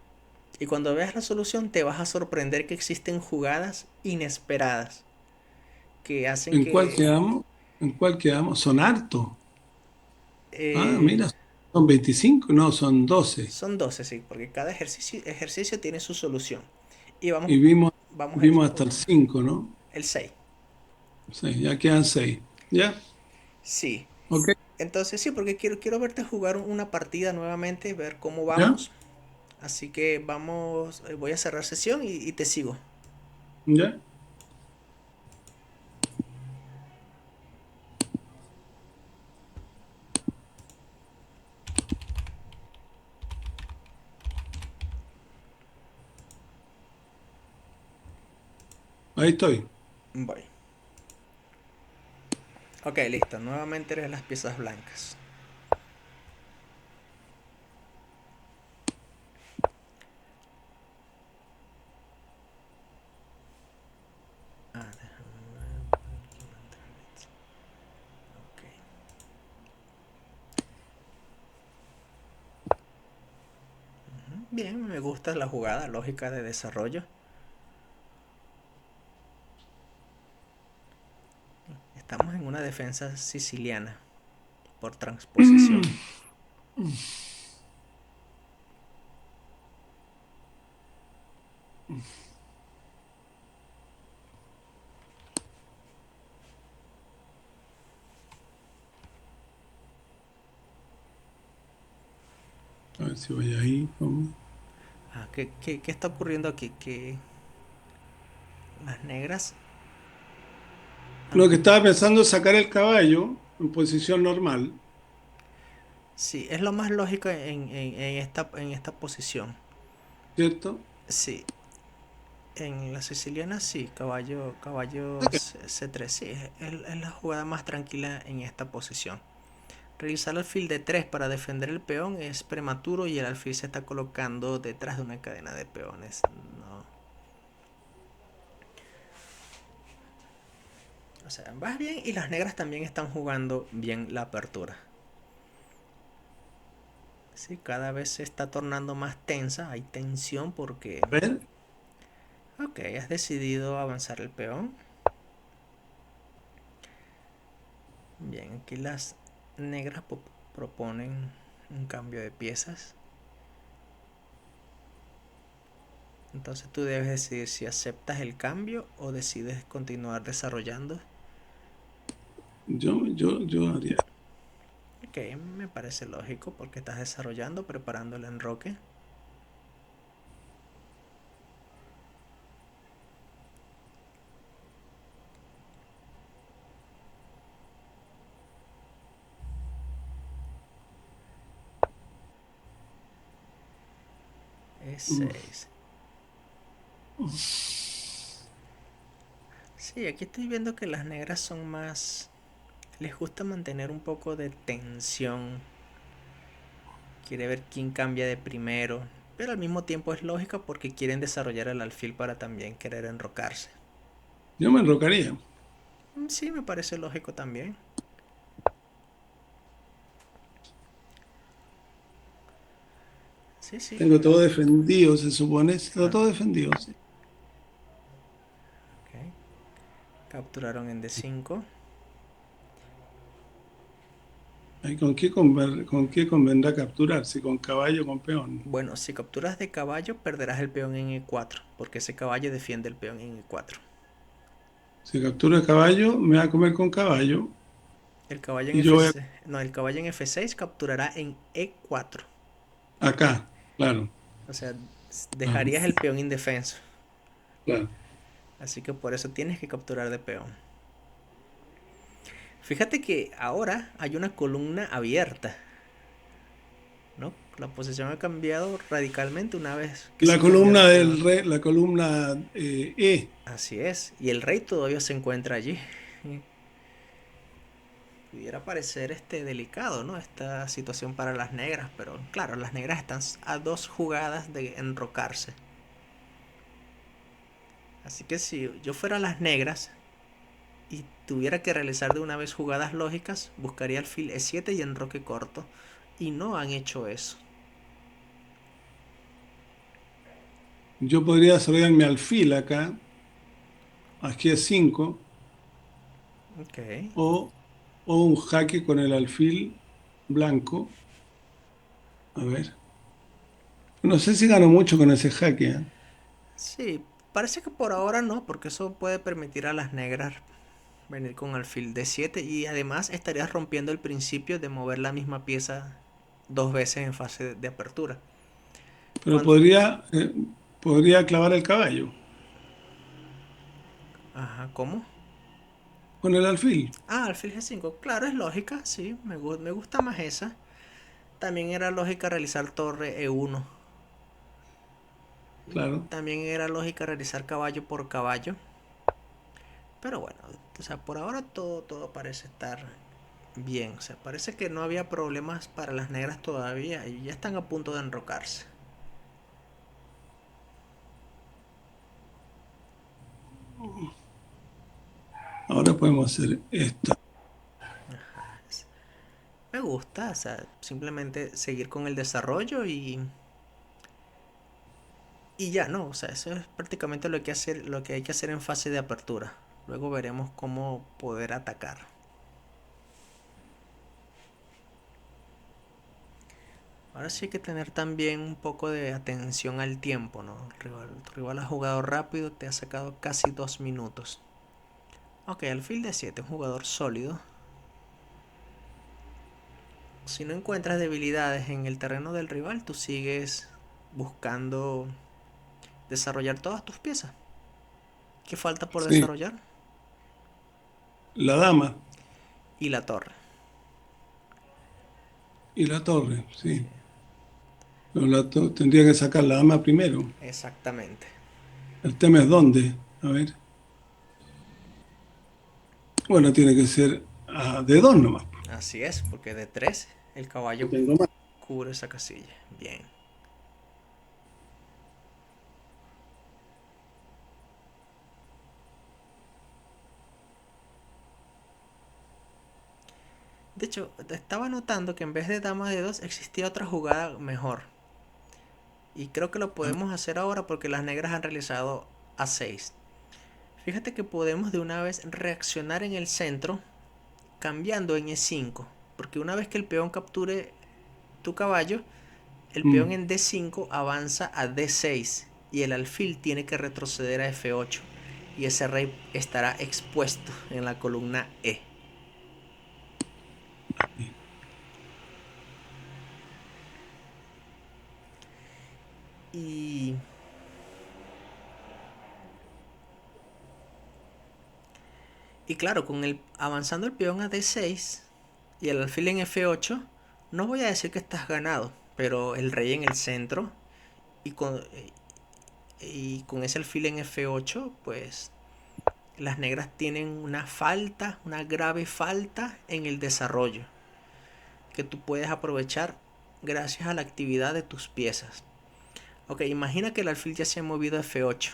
Y cuando veas la solución te vas a sorprender que existen jugadas inesperadas que hacen ¿En cuál que quedamos? ¿En cuál quedamos? Son hartos. Ah, eh, mira, son 25, no, son 12. son 12, sí, porque cada ejercicio tiene su solución. Y Y vimos, vamos a ir vimos hasta el 5, ¿no? el 6. Sí, ya quedan 6. ¿Ya? Sí. ¿Ok? Entonces sí, porque quiero verte jugar una partida nuevamente, ver cómo ¿Ya? vamos. Así que vamos, voy a cerrar sesión y te sigo. ¿Ya? Ahí estoy. Voy. Ok, listo. Nuevamente eres las piezas blancas. Ah, ok. Bien, me gusta la jugada, lógica de desarrollo. Estamos en una defensa siciliana por transposición. A ver si voy ahí. ¿Cómo? ¿Qué está ocurriendo aquí? Que las negras Lo que han... estaba pensando es sacar el caballo en posición normal, Sí, es lo más lógico en esta posición. ¿cierto? Sí, en la siciliana sí, caballo C3, sí, es la jugada más tranquila en esta posición. Realizar el alfil de 3 para defender el peón es prematuro y el alfil se está colocando detrás de una cadena de peones. No. O sea, vas bien y las negras también están jugando bien la apertura. Sí, cada vez se está tornando más tensa, hay tensión porque... A ver, Ok, has decidido avanzar el peón. Bien, aquí las negras proponen un cambio de piezas. Entonces tú debes decidir si aceptas el cambio o decides continuar desarrollando. yo haría. Ok, me parece lógico porque estás desarrollando, preparando el enroque. G6. Sí, aquí estoy viendo que las negras son más... Les gusta mantener un poco de tensión. Quiere ver quién cambia de primero. Pero al mismo tiempo es lógica porque quieren desarrollar el alfil para también querer enrocarse. Yo me enrocaría. Sí, me parece lógico también. Sí, sí. Tengo todo defendido, se supone. Está Ah, todo defendido, sí. ok. Capturaron en D5. ¿Y con qué convendrá capturar? Si con caballo o con peón. Bueno, si capturas de caballo, perderás el peón en E4, porque ese caballo defiende el peón en E4. Si captura caballo, me va a comer con caballo. El caballo en Y yo voy F6, no, el caballo en F6 capturará en E4. acá, claro. O sea, Ajá, dejarías el peón indefenso. claro. Así que por eso tienes que capturar de peón. Fíjate que ahora hay una columna abierta, ¿no? La posición ha cambiado radicalmente una vez que La se cambió el columna peón. del rey, la columna E. Así es, y el rey todavía se encuentra allí. Pudiera parecer delicado, ¿no? Esta situación para las negras, pero claro, las negras están a 2 jugadas de enrocarse. Así que si yo fuera las negras y tuviera que realizar de una vez jugadas lógicas, buscaría alfil E7 y enroque corto. Y no han hecho eso. Yo podría desarrollar mi alfil acá, aquí es 5 Ok. o, o un jaque con el alfil blanco. A ver. No sé si gano mucho con ese jaque, ¿eh? Sí, parece que por ahora no, porque eso puede permitir a las negras venir con alfil D7 y además estarías rompiendo el principio de mover la misma pieza 2 veces en fase de apertura. Pero Cuando... podría clavar el caballo Ajá, ¿cómo? con el alfil. Ah, alfil G5, claro, es lógica, sí, me gusta más esa. También era lógica realizar torre E1. Claro. También era lógica realizar caballo por caballo. Pero bueno, o sea, por ahora todo parece estar bien. O sea, parece que no había problemas para las negras todavía y ya están a punto de enrocarse. Ahora podemos hacer esto. Me gusta, o sea, simplemente seguir con el desarrollo y ya, ¿no? O sea, eso es prácticamente lo que hay que hacer en fase de apertura. Luego veremos cómo poder atacar. Ahora sí hay que tener también un poco de atención al tiempo, ¿no? El rival ha jugado rápido, te ha sacado casi 2 minutos. Ok, alfil de 7, un jugador sólido. Si no encuentras debilidades en el terreno del rival, tú sigues buscando desarrollar todas tus piezas. ¿Qué falta por Sí, desarrollar? la dama Y la torre. y la torre, Sí, sí. Pero tendría que sacar la dama primero. exactamente. El tema es dónde. A ver. Bueno, tiene que ser de dos nomás. Así es, porque de 3 el No caballo tengo más. cubre esa casilla. Bien. De hecho, estaba notando que en vez de dama de 2 existía otra jugada mejor. Y creo que lo podemos hacer ahora porque las negras han realizado A6. Fíjate que podemos de una vez reaccionar en el centro cambiando en E5. Porque una vez que el peón capture tu caballo, el peón Mm. en D5 avanza a D6 y el alfil tiene que retroceder a F8 y ese rey estará expuesto en la columna E. Y, y claro, con el avanzando el peón a D6 y el alfil en F8, no voy a decir que estás ganado, pero el rey en el centro Y con ese alfil en F8, pues las negras tienen una falta, una grave falta en el desarrollo, que tú puedes aprovechar gracias a la actividad de tus piezas. Ok, imagina que el alfil ya se ha movido a F8.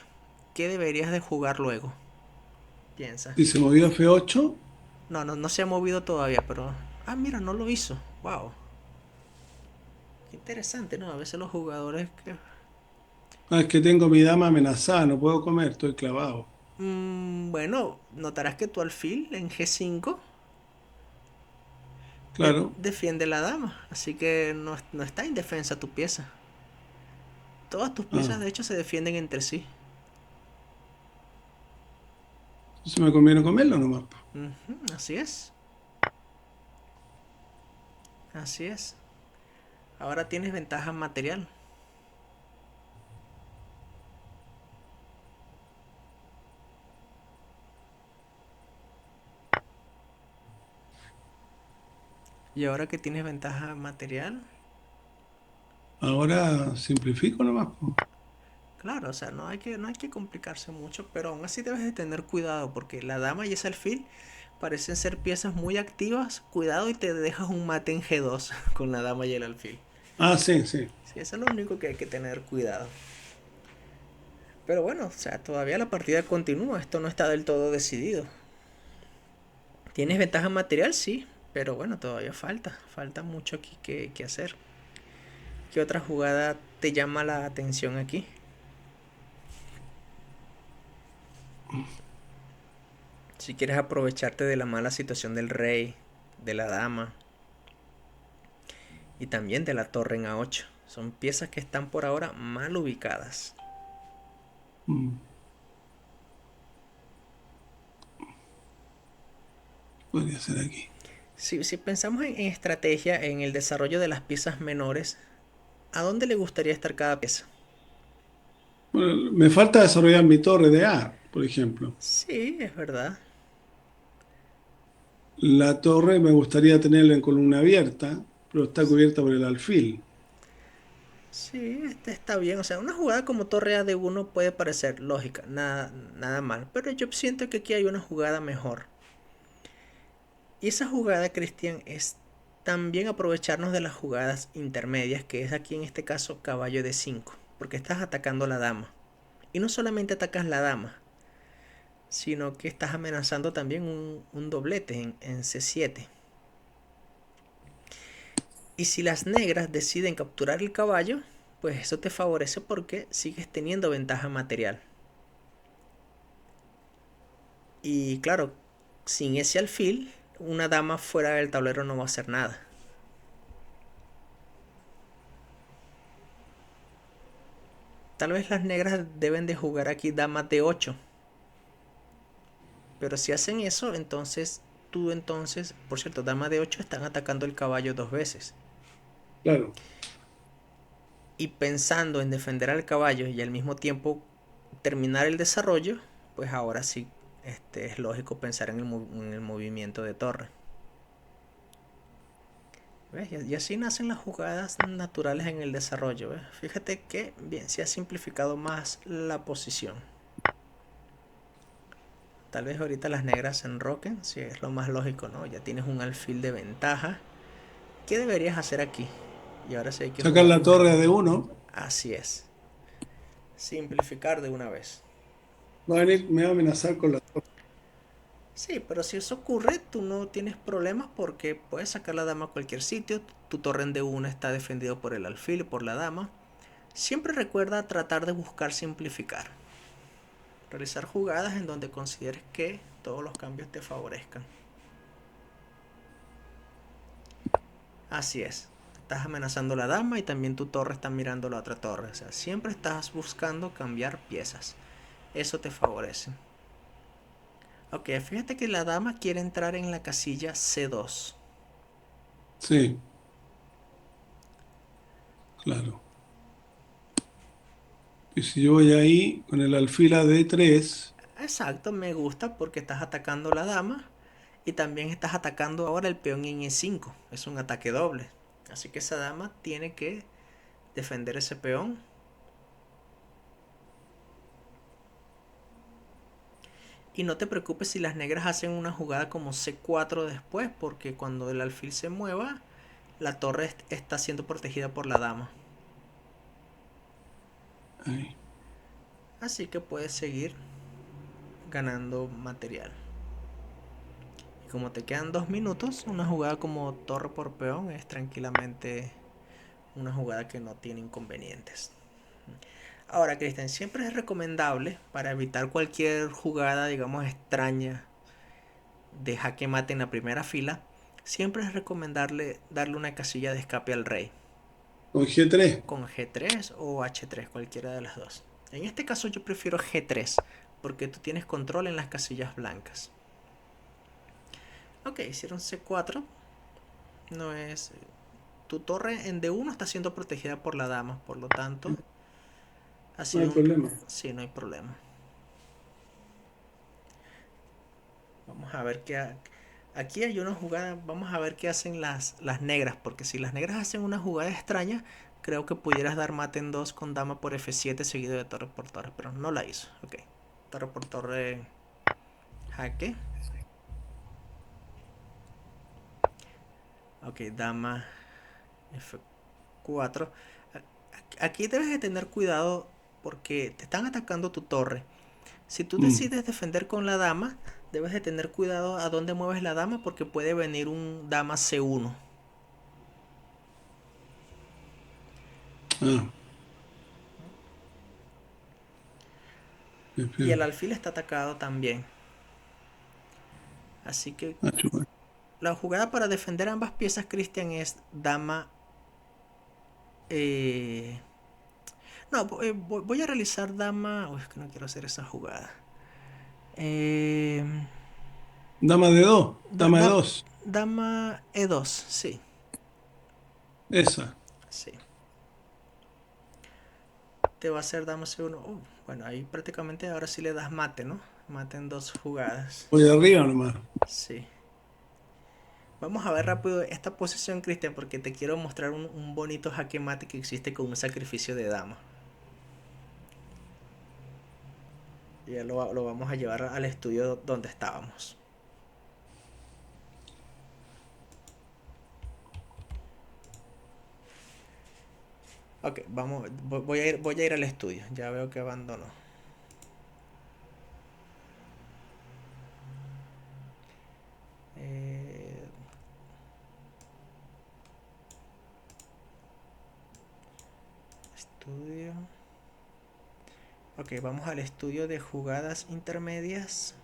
¿Qué deberías de jugar luego? Piensa. Si se movió F8, No, no, no se ha movido todavía, pero... Ah, mira, no lo hizo. Wow. Qué interesante, ¿no? A veces los jugadores que... es que tengo mi dama amenazada, no puedo comer, estoy clavado. Bueno, notarás que tu alfil en G5 Claro. defiende la dama. Así que no, no está indefensa tu pieza. Todas tus piezas Ah, de hecho se defienden entre sí. entonces me conviene comerlo nomás, po. Ujú, así es. Así es. Ahora tienes ventaja material. Y ahora que tienes ventaja material, Ahora simplifico nomás, po. claro, o sea, no hay que complicarse mucho, pero aún así debes de tener cuidado porque la dama y ese alfil parecen ser piezas muy activas. Cuidado y te dejas un mate en G2 con la dama y el alfil. Ah, sí, sí. Sí, eso es lo único que hay que tener cuidado. Pero bueno, o sea, todavía la partida continúa, esto no está del todo decidido. ¿Tienes ventaja material? Sí, pero bueno, todavía falta mucho aquí que hacer. ¿Qué otra jugada te llama la atención aquí? Si quieres aprovecharte de la mala situación del rey, de la dama y también de la torre en A8. Son piezas que están por ahora mal ubicadas. Mm, podría ser aquí. Si pensamos en estrategia, en el desarrollo de las piezas menores, ¿a dónde le gustaría estar cada pieza? Bueno, me falta desarrollar mi torre de A, por ejemplo. Sí, es verdad. La torre me gustaría tenerla en columna abierta, pero está cubierta por el alfil. Sí, este está bien. O sea, una jugada como torre A de uno puede parecer lógica, nada mal. Pero yo siento que aquí hay una jugada mejor. Y esa jugada, Cristian, es también aprovecharnos de las jugadas intermedias, que es aquí en este caso caballo de 5 porque estás atacando a la dama. Y no solamente atacas la dama, sino que estás amenazando también un doblete en C7. Y si las negras deciden capturar el caballo, pues eso te favorece porque sigues teniendo ventaja material. Y claro, sin ese alfil, una dama fuera del tablero no va a hacer nada. Tal vez las negras deben de jugar aquí damas de 8. Pero si hacen eso, entonces por cierto, dama de 8 están atacando el caballo dos veces. Claro. Y pensando en defender al caballo y al mismo tiempo terminar el desarrollo, pues ahora sí es lógico pensar en el movimiento de torre. ¿Ves? Y así nacen las jugadas naturales en el desarrollo. ¿Ves? Fíjate que bien, se ha simplificado más la posición. Tal vez ahorita las negras se enroquen, si es lo más lógico, ¿no? Ya tienes un alfil de ventaja. ¿Qué deberías hacer aquí? Y ahora sí hay que Sacar jugar. la torre de uno. Así es. Simplificar de una vez. Va a venir, me va a amenazar con la torre. Sí, pero si eso ocurre, tú no tienes problemas porque puedes sacar la dama a cualquier sitio. Tu torre en D1 está defendido por el alfil y por la dama. Siempre recuerda tratar de buscar simplificar. Realizar jugadas en donde consideres que todos los cambios te favorezcan. Así es. Estás amenazando la dama y también tu torre está mirando la otra torre. O sea, siempre estás buscando cambiar piezas. Eso te favorece. Ok, fíjate que la dama quiere entrar en la casilla C2. Sí, claro. Y si yo voy ahí con el alfil a D3, Exacto, me gusta porque estás atacando la dama y también estás atacando ahora el peón en E5. Es un ataque doble. Así que esa dama tiene que defender ese peón. Y no te preocupes si las negras hacen una jugada como C4 después, porque cuando el alfil se mueva, la torre está siendo protegida por la dama. Ahí. Así que puedes seguir ganando material. Y como te quedan 2 minutos, una jugada como torre por peón es tranquilamente una jugada que no tiene inconvenientes. Ahora, Cristian, siempre es recomendable para evitar cualquier jugada, digamos, extraña de jaque mate en la primera fila, siempre es recomendable darle una casilla de escape al rey Con G3. con G3 o H3, cualquiera de las dos. En este caso yo prefiero G3 porque tú tienes control en las casillas blancas. Ok, hicieron C4. No es... Tu torre en D1 está siendo protegida por la dama, por lo tanto ha No hay sido un... problema. Sí, no hay problema. Vamos a ver qué... Aquí hay una jugada, vamos a ver qué hacen las negras, porque si las negras hacen una jugada extraña, creo que pudieras dar mate en 2 con dama por F7 seguido de torre por torre, pero no la hizo. Ok, torre por torre, jaque. Ok, dama F4. Aquí debes de tener cuidado porque te están atacando tu torre. Si tú Mm. decides defender con la dama, debes de tener cuidado a dónde mueves la dama porque puede venir un dama C1. Ah, Y el perfecto. alfil está atacado también. Así que Ah, chupa. la jugada para defender ambas piezas, Cristian, es dama... eh, no, voy a realizar dama... Uy, es que no quiero hacer esa jugada. Eh, Dama de 2. da- Dama de da- 2. dama E2, sí, Esa. sí. Te va a hacer dama C1. Bueno, ahí prácticamente ahora sí le das mate, ¿no? Mate en 2 jugadas. Voy arriba nomás. Sí. Vamos a ver rápido esta posición, Cristian, porque te quiero mostrar un bonito jaque mate que existe con un sacrificio de dama. Ya lo vamos a llevar al estudio donde estábamos. Ok, vamos, voy a ir al estudio. Ya veo que abandonó. Eh, estudio. Ok, vamos al estudio de jugadas intermedias.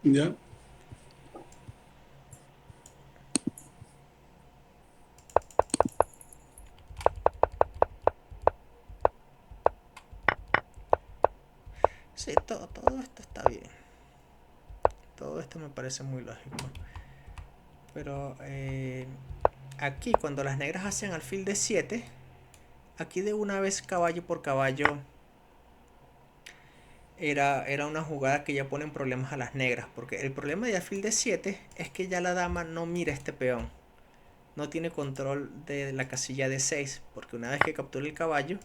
¿Ya? Sí, todo esto está bien. Todo esto me parece muy lógico. Pero aquí, cuando las negras hacen alfil de 7, aquí de una vez caballo por caballo era una jugada que ya pone en problemas a las negras. Porque el problema de alfil de 7 es que ya la dama no mira este peón. No tiene control de la casilla de 6. Porque una vez que captura el caballo,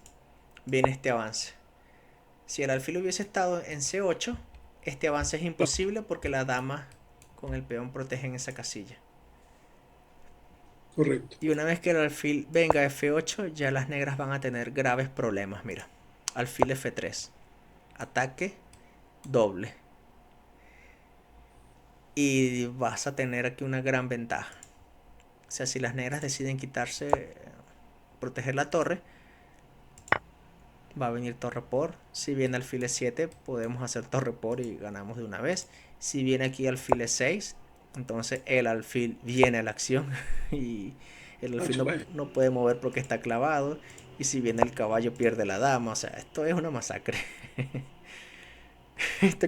viene este avance. Si el alfil hubiese estado en C8, este avance es imposible porque la dama con el peón protege en esa casilla. Correcto. Y una vez que el alfil venga a F8, ya las negras van a tener graves problemas. Mira, alfil F3, ataque doble. Y vas a tener aquí una gran ventaja. O sea, si las negras deciden quitarse, proteger la torre, va a venir torre por. Si viene alfil E7, podemos hacer torre por y ganamos de una vez. Si viene aquí alfil E6, entonces el alfil viene a la acción y el Ah, alfil no, chupa. no puede mover porque está clavado. Y si viene el caballo, pierde la dama. O sea, esto es una masacre.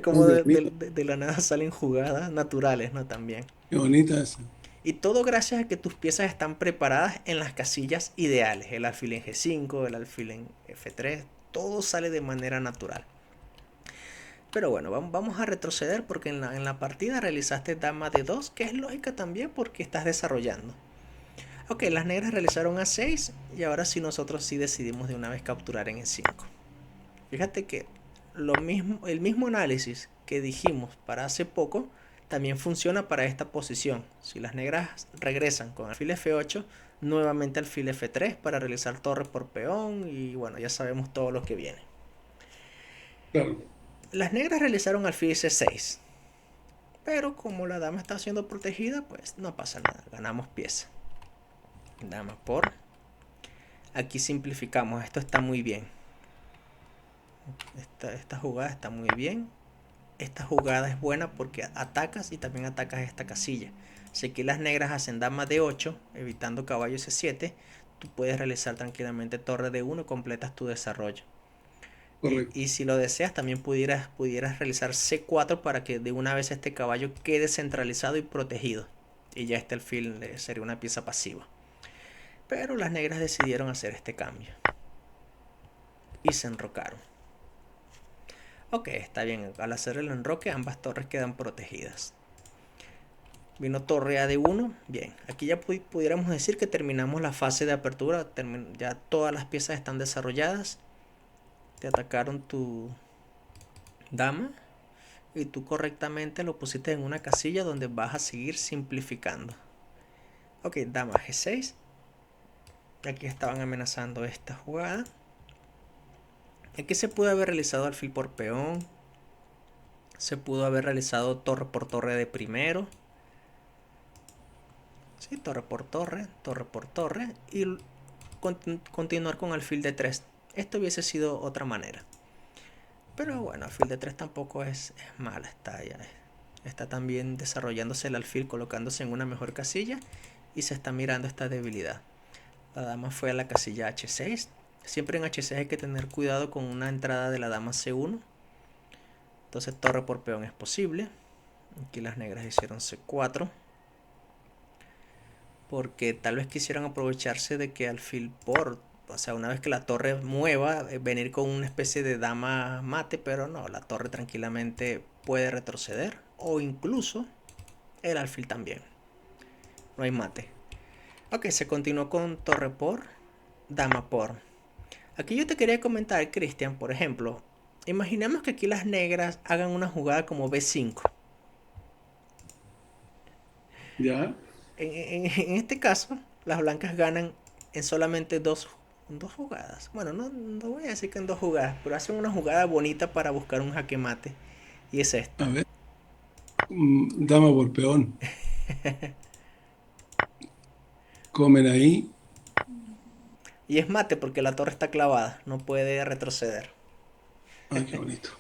Como Muy bonita. de la nada salen jugadas naturales, ¿no? También. Qué bonita esa. Y todo gracias a que tus piezas están preparadas en las casillas ideales. El alfil en G5, el alfil en F3. Todo sale de manera natural. Pero bueno, vamos a retroceder porque en la partida realizaste dama de 2, que es lógica también porque estás desarrollando. Ok, las negras realizaron A6 y ahora sí nosotros sí decidimos de una vez capturar en E5. Fíjate que el mismo análisis que dijimos para hace poco también funciona para esta posición. Si las negras regresan con alfil F8, nuevamente alfil F3 para realizar torre por peón y bueno, ya sabemos todo lo que viene. Claro. Las negras realizaron alfil C6, pero como la dama está siendo protegida, pues no pasa nada, ganamos pieza. Dama por. Aquí simplificamos, esto está muy bien. Esta jugada está muy bien. Esta jugada es buena porque atacas y también atacas esta casilla. Si aquí las negras hacen dama D8, evitando caballo C7, tú puedes realizar tranquilamente torre D1 y completas tu desarrollo. Correcto. Y si lo deseas, también pudieras realizar C4 para que de una vez este caballo quede centralizado y protegido. Y ya este alfil sería una pieza pasiva. Pero las negras decidieron hacer este cambio. Y se enrocaron. Ok, está bien. Al hacer el enroque, ambas torres quedan protegidas. Vino torre A de 1. Bien, aquí ya pudiéramos decir que terminamos la fase de apertura. Ya todas las piezas están desarrolladas. Te atacaron tu dama y tú correctamente lo pusiste en una casilla donde vas a seguir simplificando. Ok, dama G6. Aquí estaban amenazando esta jugada. Aquí se pudo haber realizado alfil por peón. Se pudo haber realizado torre por torre de primero. Sí, torre por torre por torre. Y continuar con alfil de 3. Esto hubiese sido otra manera. Pero bueno, alfil de 3 tampoco es mala. Está también desarrollándose el alfil, colocándose en una mejor casilla. Y se está mirando esta debilidad. La dama fue a la casilla H6. Siempre en H6 hay que tener cuidado con una entrada de la dama C1. Entonces torre por peón es posible. Aquí las negras hicieron C4. Porque tal vez quisieran aprovecharse de que alfil por, o sea, una vez que la torre mueva, venir con una especie de dama mate, pero no, la torre tranquilamente puede retroceder. O incluso el alfil también. No hay mate. Ok, se continuó con torre por, dama por. Aquí yo te quería comentar, Cristian, por ejemplo, imaginemos que aquí las negras hagan una jugada como B5. ¿Ya? En este caso, las blancas ganan en solamente dos jugadas. Bueno, no voy a decir que en dos jugadas, pero hacen una jugada bonita para buscar un jaque mate. Y es A esta. ver. Dama por peón. Comen ahí. Y es mate porque la torre está clavada, no puede retroceder. Ay, qué bonito.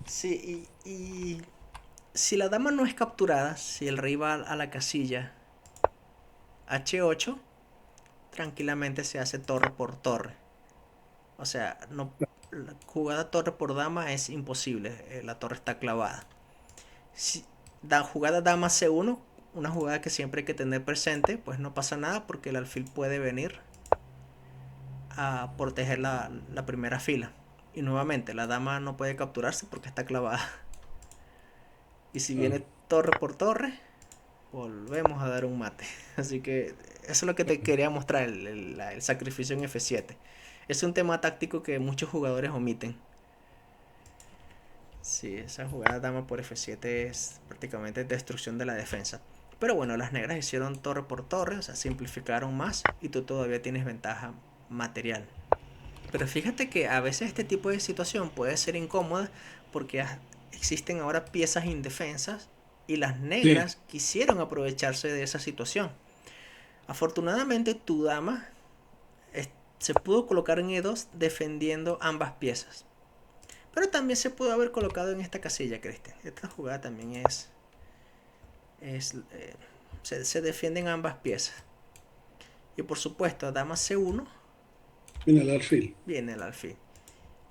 Sí, y si la dama no es capturada, si el rey va a la casilla H8, tranquilamente se hace torre por torre. O sea, no, la jugada torre por dama es imposible, la torre está clavada. Si, jugada dama C1, una jugada que siempre hay que tener presente, pues no pasa nada porque el alfil puede venir a proteger la primera fila. Y nuevamente, la dama no puede capturarse porque está clavada. Y si Claro. viene torre por torre, volvemos a dar un mate. Así que eso es lo que te quería mostrar, el sacrificio en F7. Es un tema táctico que muchos jugadores omiten. Sí, esa jugada dama por F7 es prácticamente destrucción de la defensa. Pero bueno, las negras hicieron torre por torre, o sea, simplificaron más y tú todavía tienes ventaja material. Pero fíjate que a veces este tipo de situación puede ser incómoda porque existen ahora piezas indefensas y las Sí, negras quisieron aprovecharse de esa situación. Afortunadamente tu dama se pudo colocar en E2 defendiendo ambas piezas. Pero también se pudo haber colocado en esta casilla, Cristian. Esta jugada también se defienden ambas piezas. Y por supuesto, dama C1 viene el alfil. viene el alfil.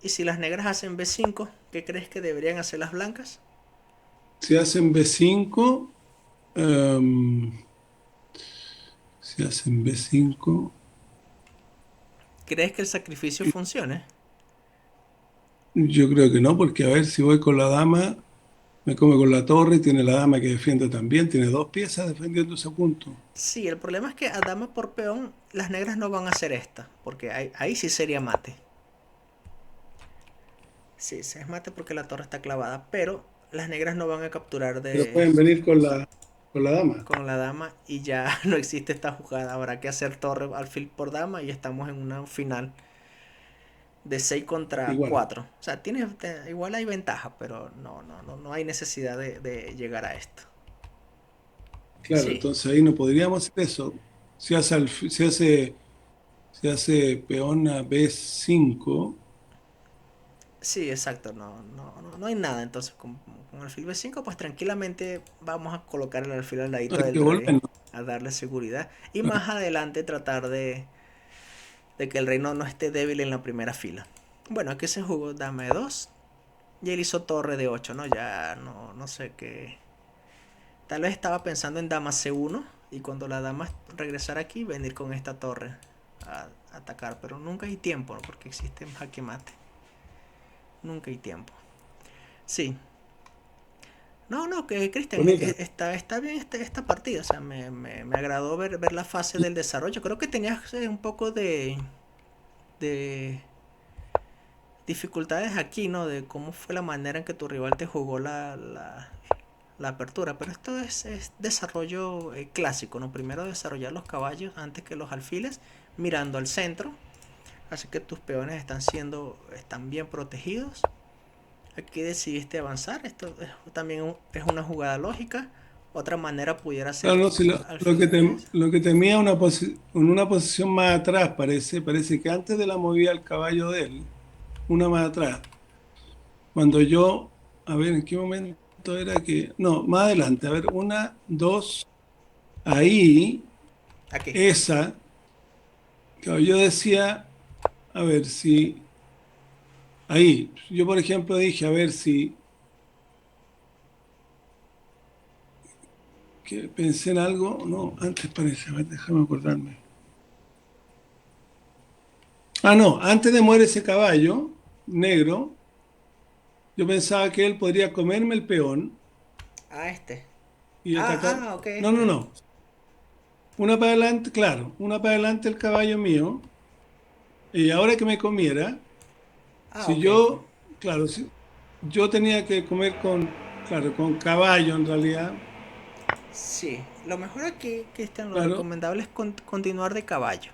Y si las negras hacen B5, ¿qué crees que deberían hacer las blancas? Si hacen B5, em, si hacen B5, ¿Crees que el sacrificio funcione? yo creo que no, porque a ver si voy con la dama, me come con la torre, y tiene la dama que defiende también, tiene dos piezas defendiendo ese punto. Sí, el problema es que a dama por peón las negras no van a hacer esta, porque ahí sí sería mate. Sí, se es mate porque la torre está clavada, pero las negras no van a capturar Pero de pueden venir con la dama. con la dama y ya no existe esta jugada. Habrá que hacer torre alfil por dama y estamos en una final de 6 contra Igual. 4. O sea, igual hay ventaja, pero no hay necesidad de llegar a esto. Claro, Sí, entonces ahí no podríamos hacer eso. Si hace, si hace peón a B5, sí, exacto. No hay nada. Entonces, con alfil b5, pues tranquilamente vamos a colocar el alfil al ladito hay del que rey volvernos. a darle seguridad. Y Claro. más adelante tratar de que el rey no esté débil en la primera fila. Bueno, aquí se jugó dama de 2 y él hizo torre de 8, ¿no? Ya no sé qué. Tal vez estaba pensando en dama c1 y cuando la dama regresara aquí venir con esta torre a atacar, pero nunca hay tiempo, ¿no? Porque existe jaque mate. Nunca hay tiempo. Sí. No, que Cristian, Bonita. está bien esta partida. O sea, me agradó ver la fase del desarrollo. Creo que tenías un poco de dificultades aquí, ¿no? De cómo fue la manera en que tu rival te jugó la apertura. Pero esto es desarrollo clásico, ¿no? Primero desarrollar los caballos antes que los alfiles, mirando al centro. Así que tus peones están bien protegidos. Aquí decidiste avanzar. Esto también es una jugada lógica. Otra manera pudiera ser Claro, no, si alfil f3. lo que temía en una posición más atrás, parece que antes de la movida del caballo de él, una más atrás, cuando yo, a ver, ¿en qué momento era que? No, más adelante, a ver, una, dos, ahí, Aquí. esa, claro, yo decía, a ver si, ahí, yo por ejemplo dije, a ver si, que pensé en algo, no, antes parece, a ver, déjame acordarme. Ah, no, antes de mover ese caballo negro, yo pensaba que él podría comerme el peón Este. y atacar. Ok, No, no, no. Una para adelante, claro, una para adelante el caballo mío. Y ahora que me comiera, si Ok. yo, claro, si yo tenía que comer con, claro, con caballo en realidad, Sí. Lo mejor aquí, Cristian, lo claro, recomendable es continuar de caballo.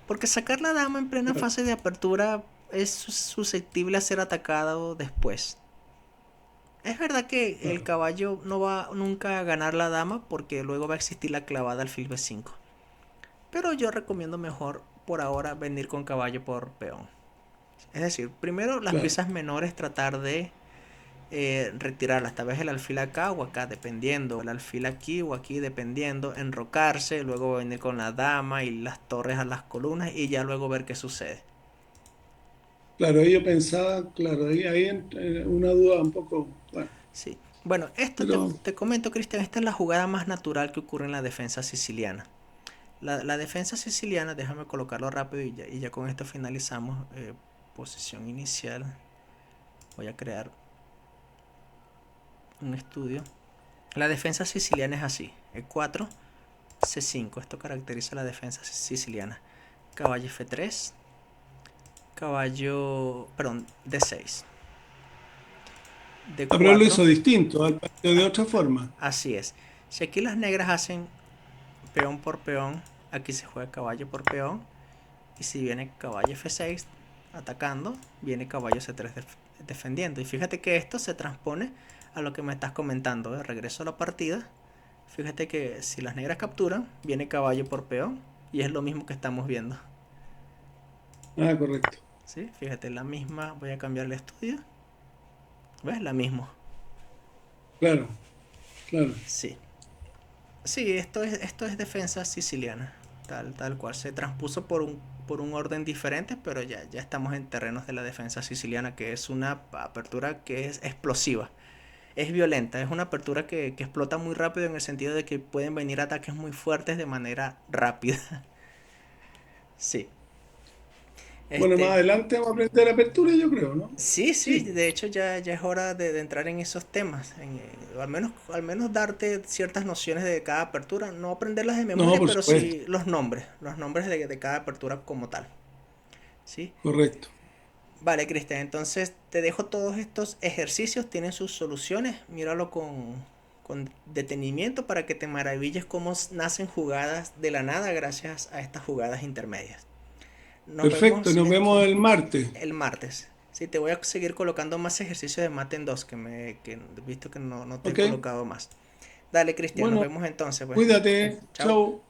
Porque sacar la dama en plena claro, fase de apertura es susceptible a ser atacado después. Es verdad que el claro. caballo no va nunca a ganar la dama porque luego va a existir la clavada alfil b5. Pero yo recomiendo mejor por ahora venir con caballo por peón. Es decir, primero las Claro. piezas menores tratar de retirarlas. Tal vez el alfil acá o acá, dependiendo. El alfil aquí o aquí, dependiendo. Enrocarse, luego venir con la dama y las torres a las columnas y ya luego ver qué sucede. Claro, ahí yo pensaba, claro, ahí una duda un poco, bueno, Sí. Bueno, esto pero te comento, Cristian, esta es la jugada más natural que ocurre en la defensa siciliana. La defensa siciliana, déjame colocarlo rápido y ya con esto finalizamos. Posición inicial. Voy a crear un estudio. La defensa siciliana es así. E4, C5. Esto caracteriza la defensa siciliana. Caballo F3. Caballo... Perdón, D6. pero él lo D4. hizo distinto, al partido de Ah, otra forma. así es. Si aquí las negras hacen peón por peón, aquí se juega caballo por peón. Y si viene caballo F6 atacando, viene caballo C3 defendiendo. Y fíjate que esto se transpone a lo que me estás comentando. Regreso a la partida. Fíjate que si las negras capturan, viene caballo por peón. Y es lo mismo que estamos viendo. Ah, correcto. ¿Sí? Fíjate, la misma. Voy a cambiar el estudio. ¿Ves? La misma. Claro, claro. Sí. Sí, esto es defensa siciliana. Tal cual. Se transpuso por un orden diferente, pero ya estamos en terrenos de la defensa siciliana, que es una apertura que es explosiva. Es violenta, es una apertura que explota muy rápido en el sentido de que pueden venir ataques muy fuertes de manera rápida. Sí. Bueno, más Este, adelante vamos a aprender apertura, yo creo, ¿no? sí, Sí, de hecho ya es hora de entrar en esos temas. Al menos darte ciertas nociones de cada apertura. No aprenderlas de no, memoria, por pero supuesto, sí los nombres de cada apertura como tal. ¿Sí? correcto. Vale, Cristian, entonces te dejo todos estos ejercicios, tienen sus soluciones, míralo con detenimiento para que te maravilles cómo nacen jugadas de la nada gracias a estas jugadas intermedias. Nos Perfecto, vemos nos vemos el martes. el martes. Sí, te voy a seguir colocando más ejercicios de mate en 2 que he visto que no te he Ok, colocado más. Dale, Cristian, nos bueno, vemos entonces, pues. cuídate. Chao. Chau.